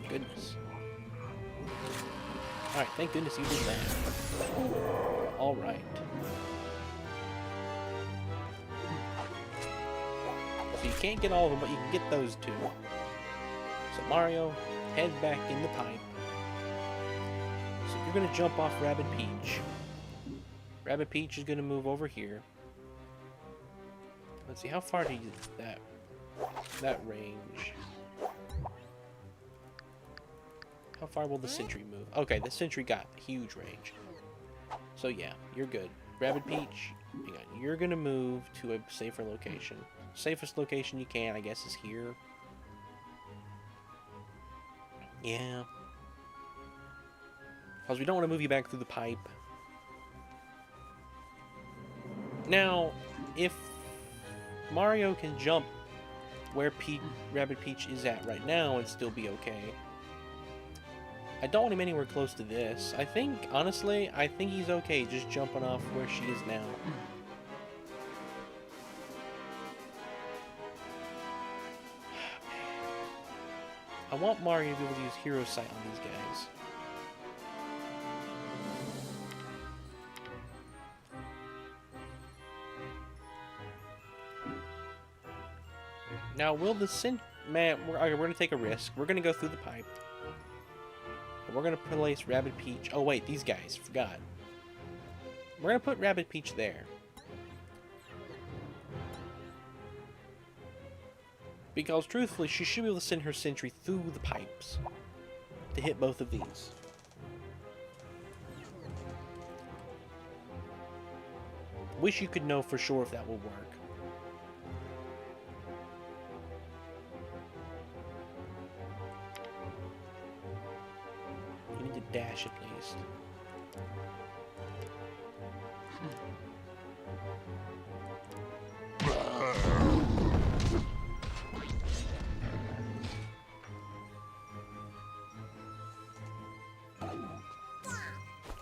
Goodness. Alright, thank goodness you did that. Alright. So you can't get all of them, but you can get those two. So Mario, head back in the pipe. So you're gonna jump off Rabbid Peach. Rabbid Peach is gonna move over here. Let's see, how far do you that range? How far will the sentry move? Okay, the sentry got huge range. So yeah, you're good. Rabbid Peach, hang on, you're gonna move to a safer location. Safest location you can, I guess, is here. Yeah. Because we don't want to move you back through the pipe. Now, if Mario can jump where Rabbid Peach is at right now and still be okay, I don't want him anywhere close to this. I think, honestly, I think he's okay just jumping off where she is now. I want Mario to be able to use Hero Sight on these guys. Now, will the man, we're going to take a risk. We're going to go through the pipe. And we're going to place Rabbid Peach. Oh, wait, these guys. Forgot. We're going to put Rabbid Peach there. Because, truthfully, she should be able to send her sentry through the pipes to hit both of these. Wish you could know for sure if that will work. You need to dash at least.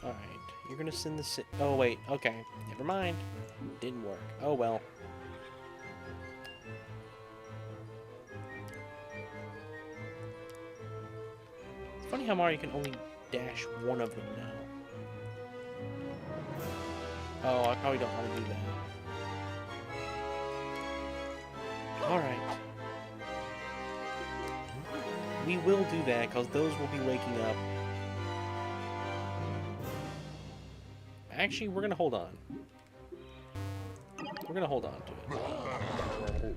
Alright, you're gonna send the oh wait, okay. Never mind. Didn't work. Oh well. It's funny how Mario can only dash one of them now. Oh, I probably don't want to do that. Alright. We will do that, because those will be waking up. Actually, we're going to hold on. We're going to hold on to it.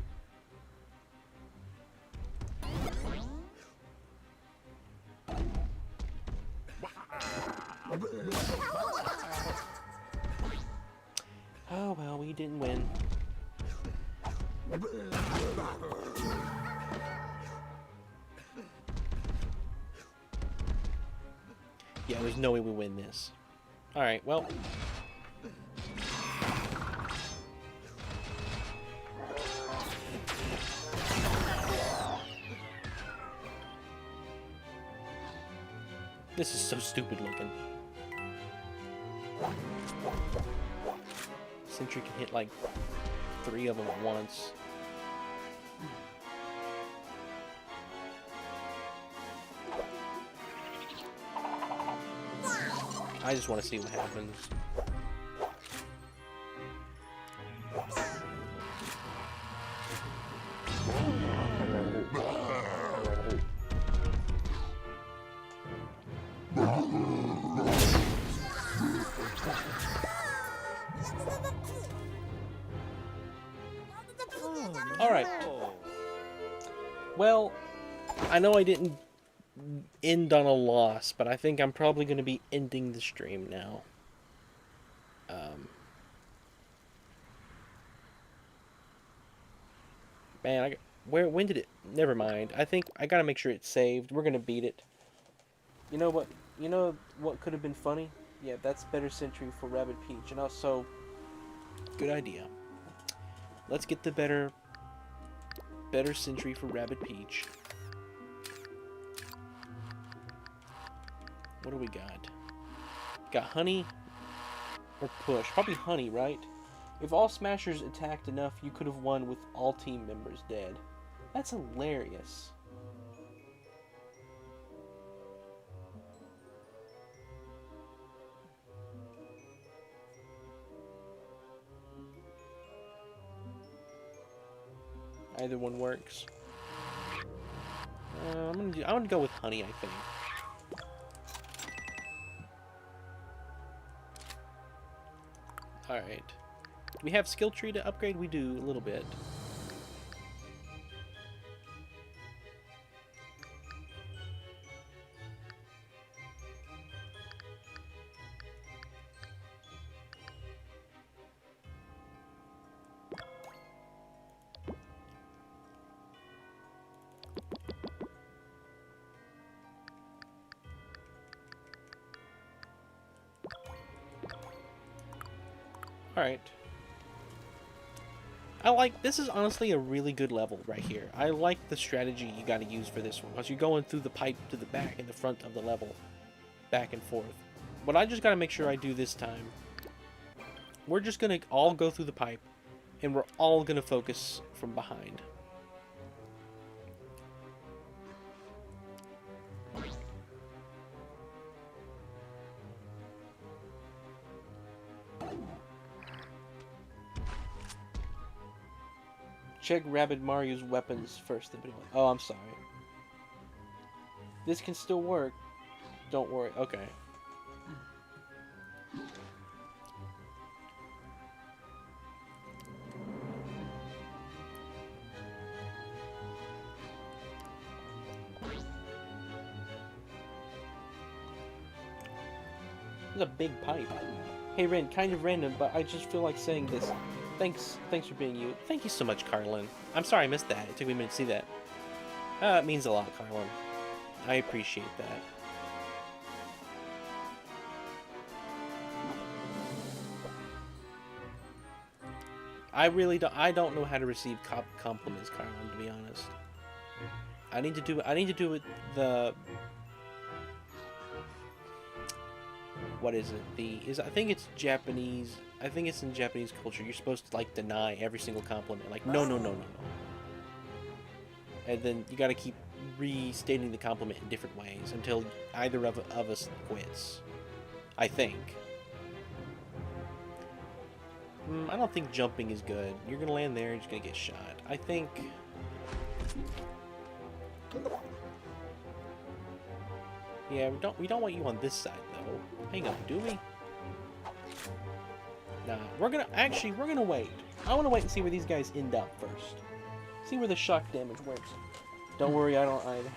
Oh, well, we didn't win. Yeah, there's no way we win this. Alright, well. This is so stupid looking. Sentry can hit like 3 of them at once. I just want to see what happens. Alright. Well, I know I didn't end on a loss, but I think I'm probably going to be ending the stream now. Man, when did it? Never mind. I think I gotta make sure it's saved. We're gonna beat it. You know what? You know what could have been funny? Yeah, that's better century for Rabbid Peach, and also good idea. Let's get the better century for Rabbid Peach. What do we got? Got honey or push? Probably honey, right? If all smashers attacked enough, you could have won with all team members dead. That's hilarious. Either one works. I'm gonna go with honey, I think. Alright. Do we have skill tree to upgrade? We do, a little bit. Alright. This is honestly a really good level right here. I like the strategy you gotta use for this one, because you're going through the pipe to the back and the front of the level. Back and forth. What I just gotta make sure I do this time, we're just gonna all go through the pipe, and we're all gonna focus from behind. Check Rabid Mario's weapons first. Oh, I'm sorry. This can still work. Don't worry. Okay. This is a big pipe. Hey, Ren, kind of random, but I just feel like saying this. Thanks for being you. Thank you so much, Carlin. I'm sorry I missed that. It took me a minute to see that. It means a lot, Carlin. I appreciate that. I don't know how to receive compliments, Carlin, to be honest. I need to do it the... What is it? I think it's Japanese... I think it's in Japanese culture. You're supposed to, like, deny every single compliment. Like, no. And then you gotta keep restating the compliment in different ways until either of us quits. I think. I don't think jumping is good. You're gonna land there and you're just gonna get shot. I think... Yeah, we don't want you on this side, though. Hang on, do we? Nah, we're gonna wait. I wanna wait and see where these guys end up first. See where the shock damage works. Don't worry, I don't either.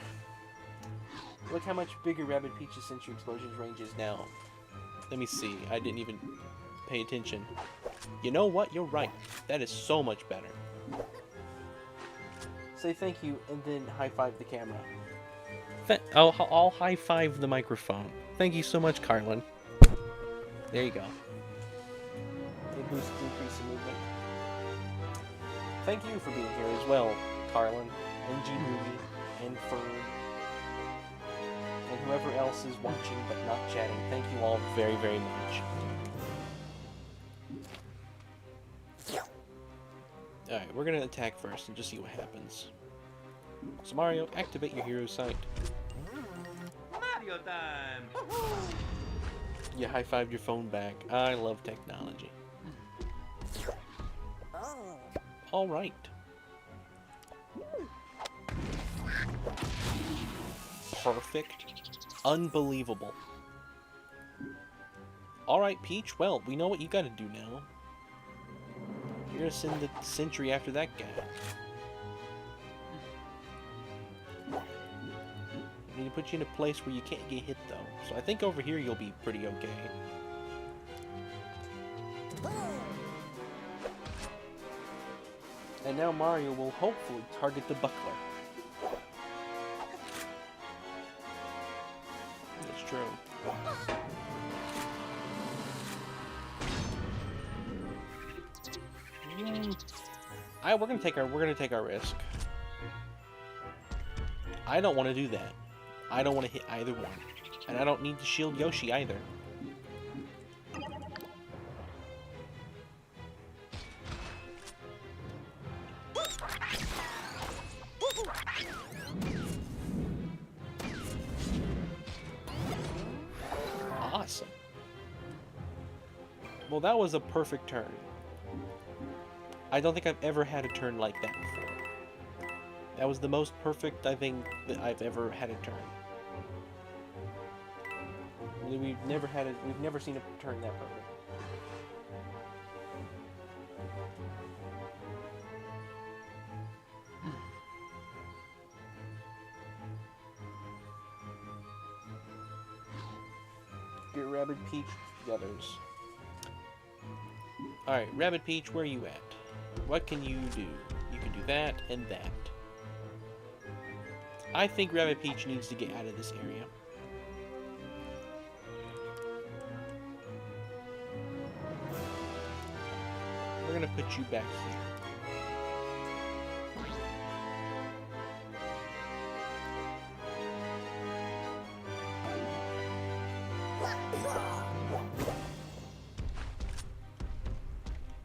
Look how much bigger Rabbid Peach's Century Explosion's range is now. Let me see. I didn't even pay attention. You know what? You're right. That is so much better. Say thank you and then high-five the camera. I'll high-five the microphone. Thank you so much, Carlin. There you go. It boosts increase in movement. Thank you for being here as well, Carlin, and G-Movie, and Fern, and whoever else is watching but not chatting. Thank you all very, very much. Alright, we're gonna attack first and just see what happens. So Mario, activate your hero sight. Mario time! You high-fived your phone back. I love technology. Alright. Perfect. Unbelievable. Alright, Peach, well, we know what you gotta do now. You're gonna send the sentry after that guy. need to put you in a place where you can't get hit, though. So I think over here you'll be pretty okay. And now Mario will hopefully target the buckler. That's true. We're gonna take our risk. I don't want to do that. I don't want to hit either one, and I don't need to shield Yoshi either. Awesome. Well, that was a perfect turn. I don't think I've ever had a turn like that before. That was the most perfect, I think, that I've ever had a turn. We've never seen a turn that perfect. Get Rabbid Peach, the others. Alright, Rabbid Peach, where are you at? What can you do? You can do that and that. I think Rabbid Peach needs to get out of this area. We're gonna put you back here.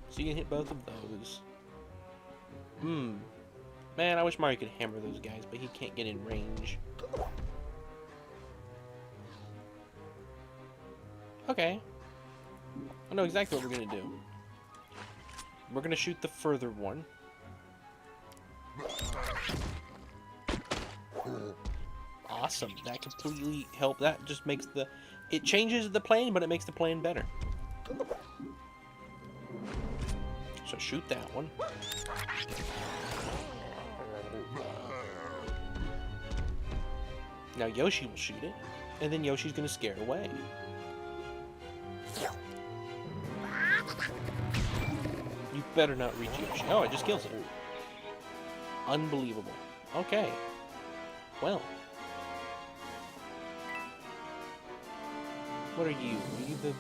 So you can hit both of those. Man, I wish Mario could hammer those guys, but he can't get in range. Okay. I know exactly what we're gonna do. We're gonna shoot the further one. Awesome. That completely helped. That just makes the... It changes the plane, but it makes the plane better. So shoot that one. Now Yoshi will shoot it, and then Yoshi's gonna scare it away. You better not reach Yoshi. Oh, it just kills it. Unbelievable. Okay. Well. What are you? Are you the...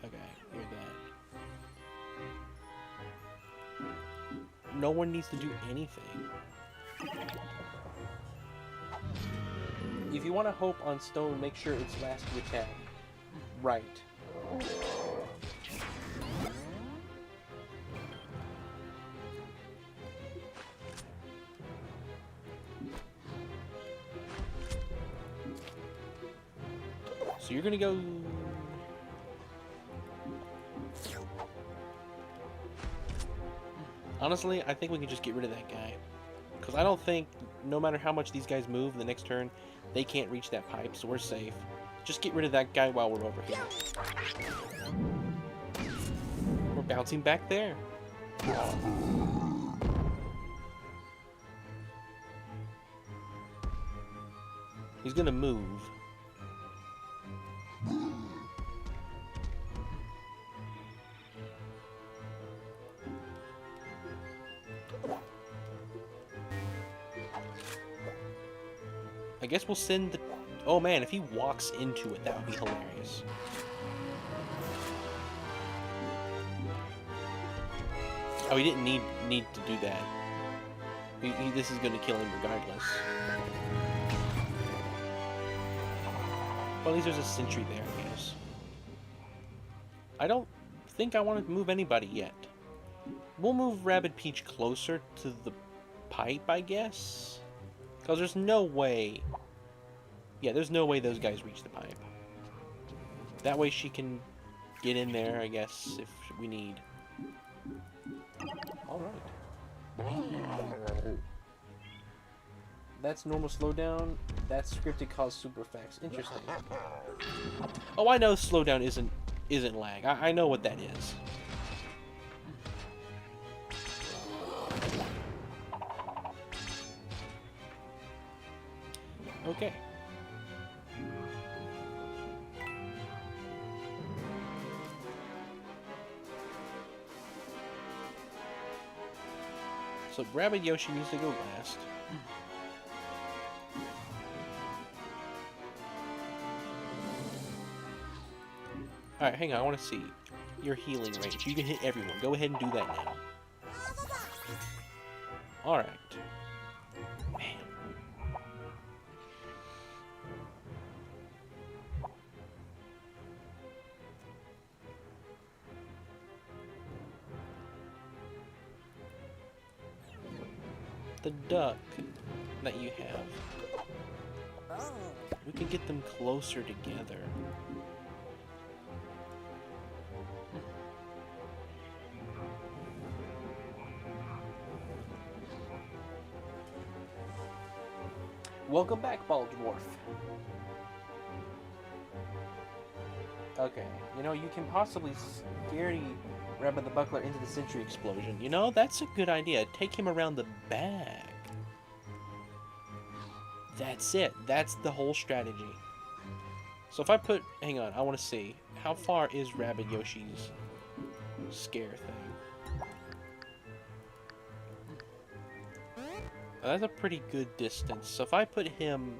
Okay, you're that. No one needs to do anything. If you want to hope on stone, make sure it's last to attack. Right. So you're gonna go... Honestly, I think we can just get rid of that guy. Because I don't think, no matter how much these guys move the next turn, they can't reach that pipe, so we're safe. Just get rid of that guy while we're over here. We're bouncing back there. He's gonna move. I guess we'll send the... Oh man, if he walks into it, that would be hilarious. Oh, he didn't need to do that. This is going to kill him regardless. Well, at least there's a sentry there, I guess. I don't think I want to move anybody yet. We'll move Rabbid Peach closer to the pipe, I guess? Because there's no way... Yeah, there's no way those guys reach the pipe. That way she can get in there, I guess, if we need. Alright. That's normal slowdown. That's scripted cause super effects. Interesting. Oh, I know slowdown isn't lag. I know what that is. Okay. So Rabbid Yoshi needs to go last. Alright, hang on, I want to see your healing range. You can hit everyone. Go ahead and do that now. Alright. Man. The duck that you have. We can get them closer together. Welcome back, Bald Dwarf. Okay, you know, you can possibly scare Rabbid the Buckler into the Century Explosion. You know, that's a good idea. Take him around the back. That's it. That's the whole strategy. So if I put... Hang on, I want to see. How far is Rabbid Yoshi's scare thing? That's a pretty good distance. So if I put him...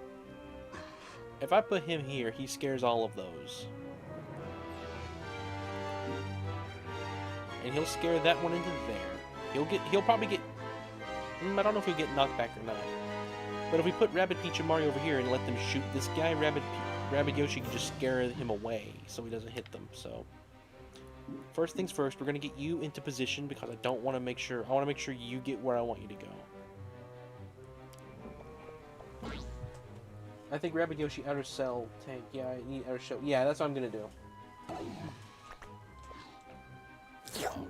If I put him here, he scares all of those. And he'll scare that one into there. He'll probably get... I don't know if he'll get knocked back or not. But if we put Rabbid Peach and Mario over here and let them shoot this guy, Rabbid Yoshi can just scare him away so he doesn't hit them. So, first things first, we're going to get you into position because I want to make sure you get where I want you to go. I think Rabbid Yoshi outer cell tank. Yeah, I need outer shell. Yeah, that's what I'm going to do. Alright.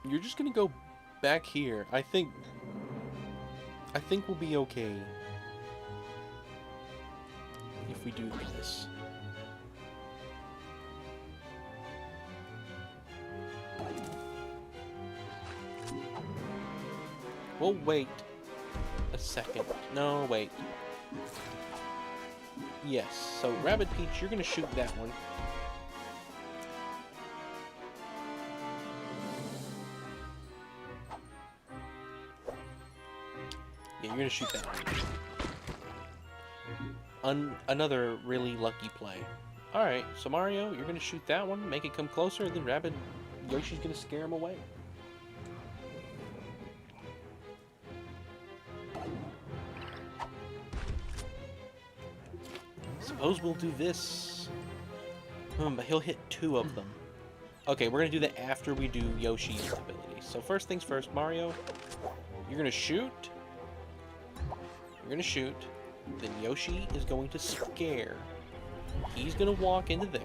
You're just gonna go back here. I think we'll be okay if we do this. We'll wait a second. No, wait. Yes, so Rabbid Peach, you're gonna shoot that one. Yeah, you're gonna shoot that one. Another really lucky play. Alright, so Mario, you're gonna shoot that one, make it come closer, and then Rabbid Yoshi's gonna scare him away. Suppose we'll do this. But he'll hit 2 of them. Okay, we're gonna do that after we do Yoshi's ability. So first things first, Mario, you're gonna shoot. You're gonna shoot. Then Yoshi is going to scare. He's gonna walk into there.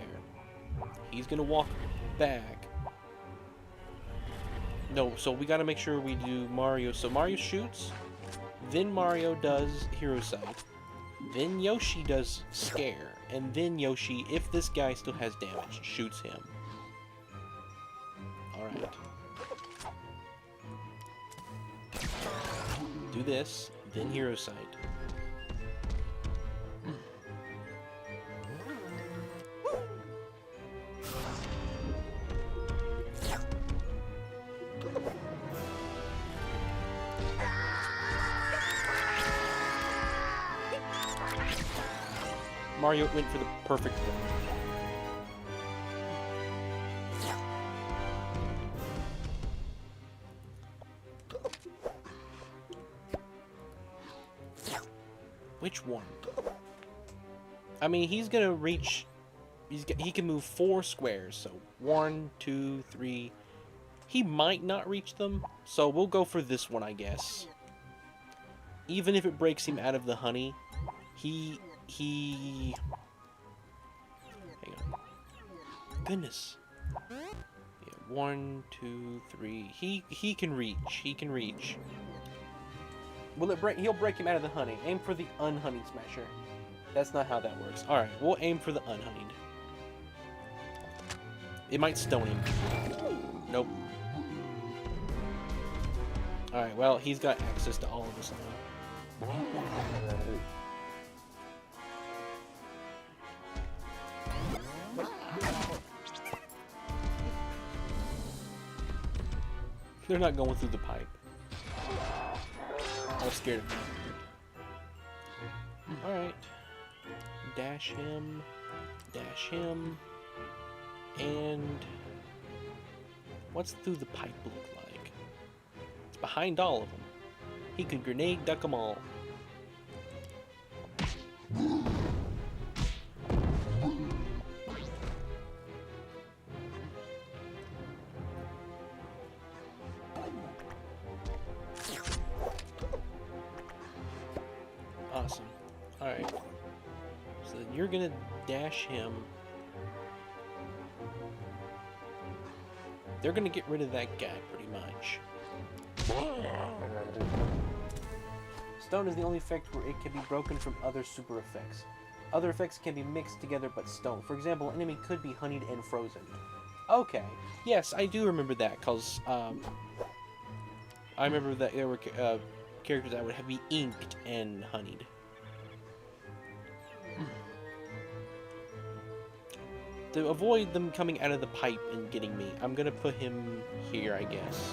He's gonna walk back. No, so we gotta make sure we do Mario. So Mario shoots. Then Mario does Hero Sight. Then Yoshi does scare. And then Yoshi, if this guy still has damage, shoots him. Alright. Do this, then Hero Sight. Mario went for the perfect one. Which one? I mean, he's gonna reach... he can move 4 squares, so 1, 2, 3... He might not reach them, so we'll go for this one, I guess. Even if it breaks him out of the honey, he... Hang on. Goodness. Yeah, 1, 2, 3... He can reach. He can reach. Will it break? He'll break him out of the honey. Aim for the unhoneyed smasher. That's not how that works. Alright, we'll aim for the unhoneyed. It might stone him. Nope. Alright, well, he's got access to all of us now. They're not going through the pipe. I was scared of them. Alright. Dash him. Dash him. And... what's through the pipe look like? It's behind all of them. He could grenade duck them all. Awesome. Alright. So you're gonna dash him. They're gonna get rid of that guy pretty much. Stone is the only effect where it can be broken from other super effects. Other effects can be mixed together but stone. For example, an enemy could be honeyed and frozen. Okay. Yes, I do remember that, because I remember that there were characters that would be inked and honeyed. To avoid them coming out of the pipe and getting me, I'm gonna put him here, I guess.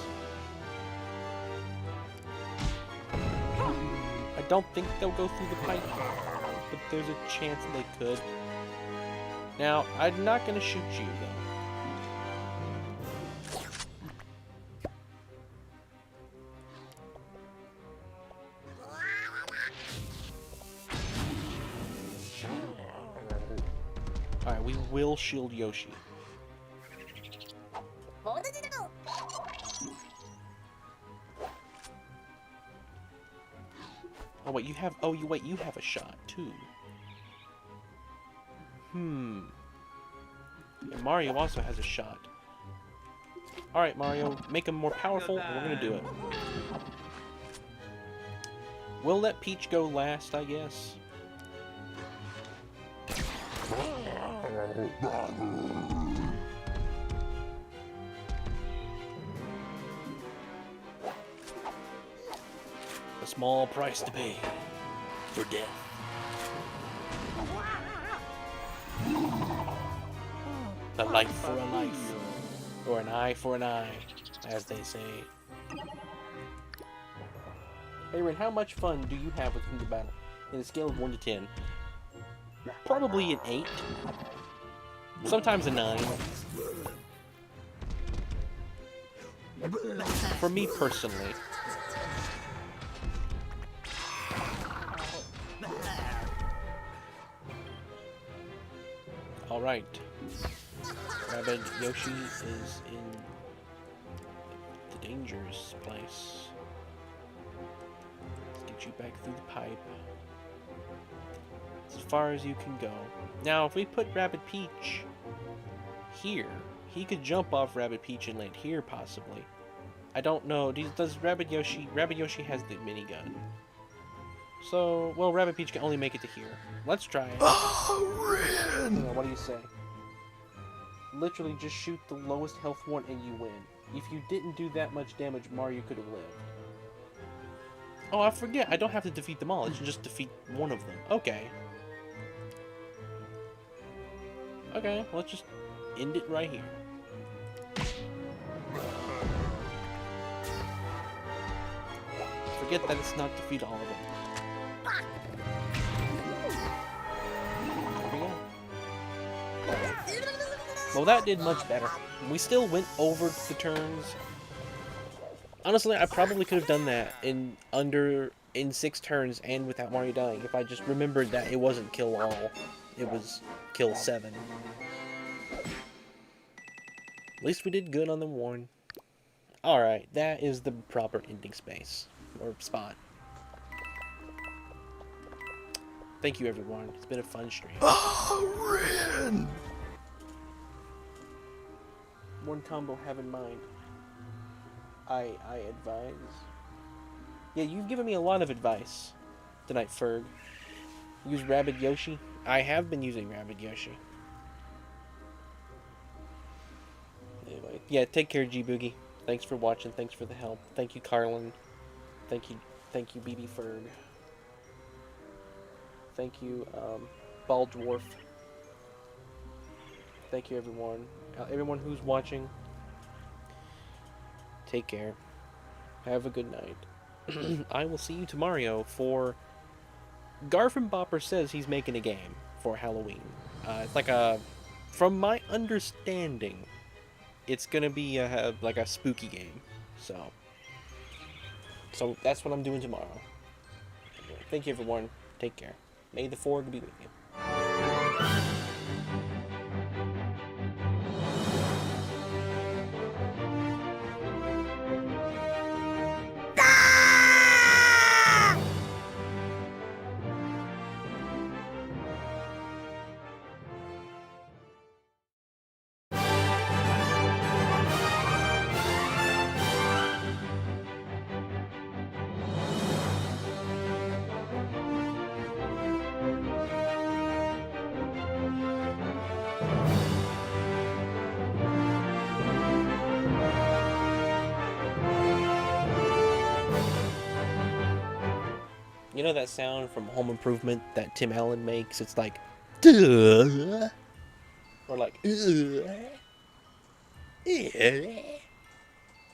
I don't think they'll go through the pipe, but there's a chance they could. Now, I'm not gonna shoot you, though. Alright, we will shield Yoshi. Oh wait, you have. Oh, you have a shot too. And Mario also has a shot. All right, Mario, make him more powerful, and we're gonna do it. We'll let Peach go last, I guess. A small price to pay for death. A life for a life, or an eye for an eye, as they say. Hey Ren, how much fun do you have with Kingdom Battle? In a scale of 1 to 10. Probably an 8. Sometimes a 9. For me personally. Alright. Rabbid Yoshi is in the dangerous place. Let's get you back through the pipe. As far as you can go. Now, if we put Rabbid Peach here, he could jump off Rabbid Peach and land here, possibly. I don't know. Does Rabbid Yoshi... Rabbid Yoshi has the minigun. So, well, Rabbid Peach can only make it to here. Let's try it. Oh, Ren! What do you say? Literally just shoot the lowest health one and you win. If you didn't do that much damage, Mario could have lived. Oh, I forget. I don't have to defeat them all. I should just defeat one of them. Okay. Okay, let's just end it right here. Forget that it's not defeat all of them. There we go. Well, that did much better. We still went over the turns. Honestly, I probably could have done that in 6 turns and without Mario dying if I just remembered that it wasn't kill all. It was kill 7. At least we did good on the Warren. Alright, that is the proper ending space. Or spot. Thank you, everyone. It's been a fun stream. Oh, Ren! One combo have in mind. I advise. Yeah, you've given me a lot of advice tonight, Ferg. Use Rabbid Yoshi. I have been using Rabbid Yoshi. Yeah, take care, G Boogie. Thanks for watching. Thanks for the help. Thank you, Carlin. Thank you, BB Ferg. Thank you, Ball Dwarf. Thank you, everyone. Everyone who's watching, take care. Have a good night. I will see you tomorrow for Garfin Bopper says he's making a game for Halloween. It's like a, from my understanding, it's gonna be like a spooky game. So that's what I'm doing tomorrow. Thank you, everyone. Take care. May the Forg be with you. You know that sound from Home Improvement that Tim Allen makes? It's like, duh, or like,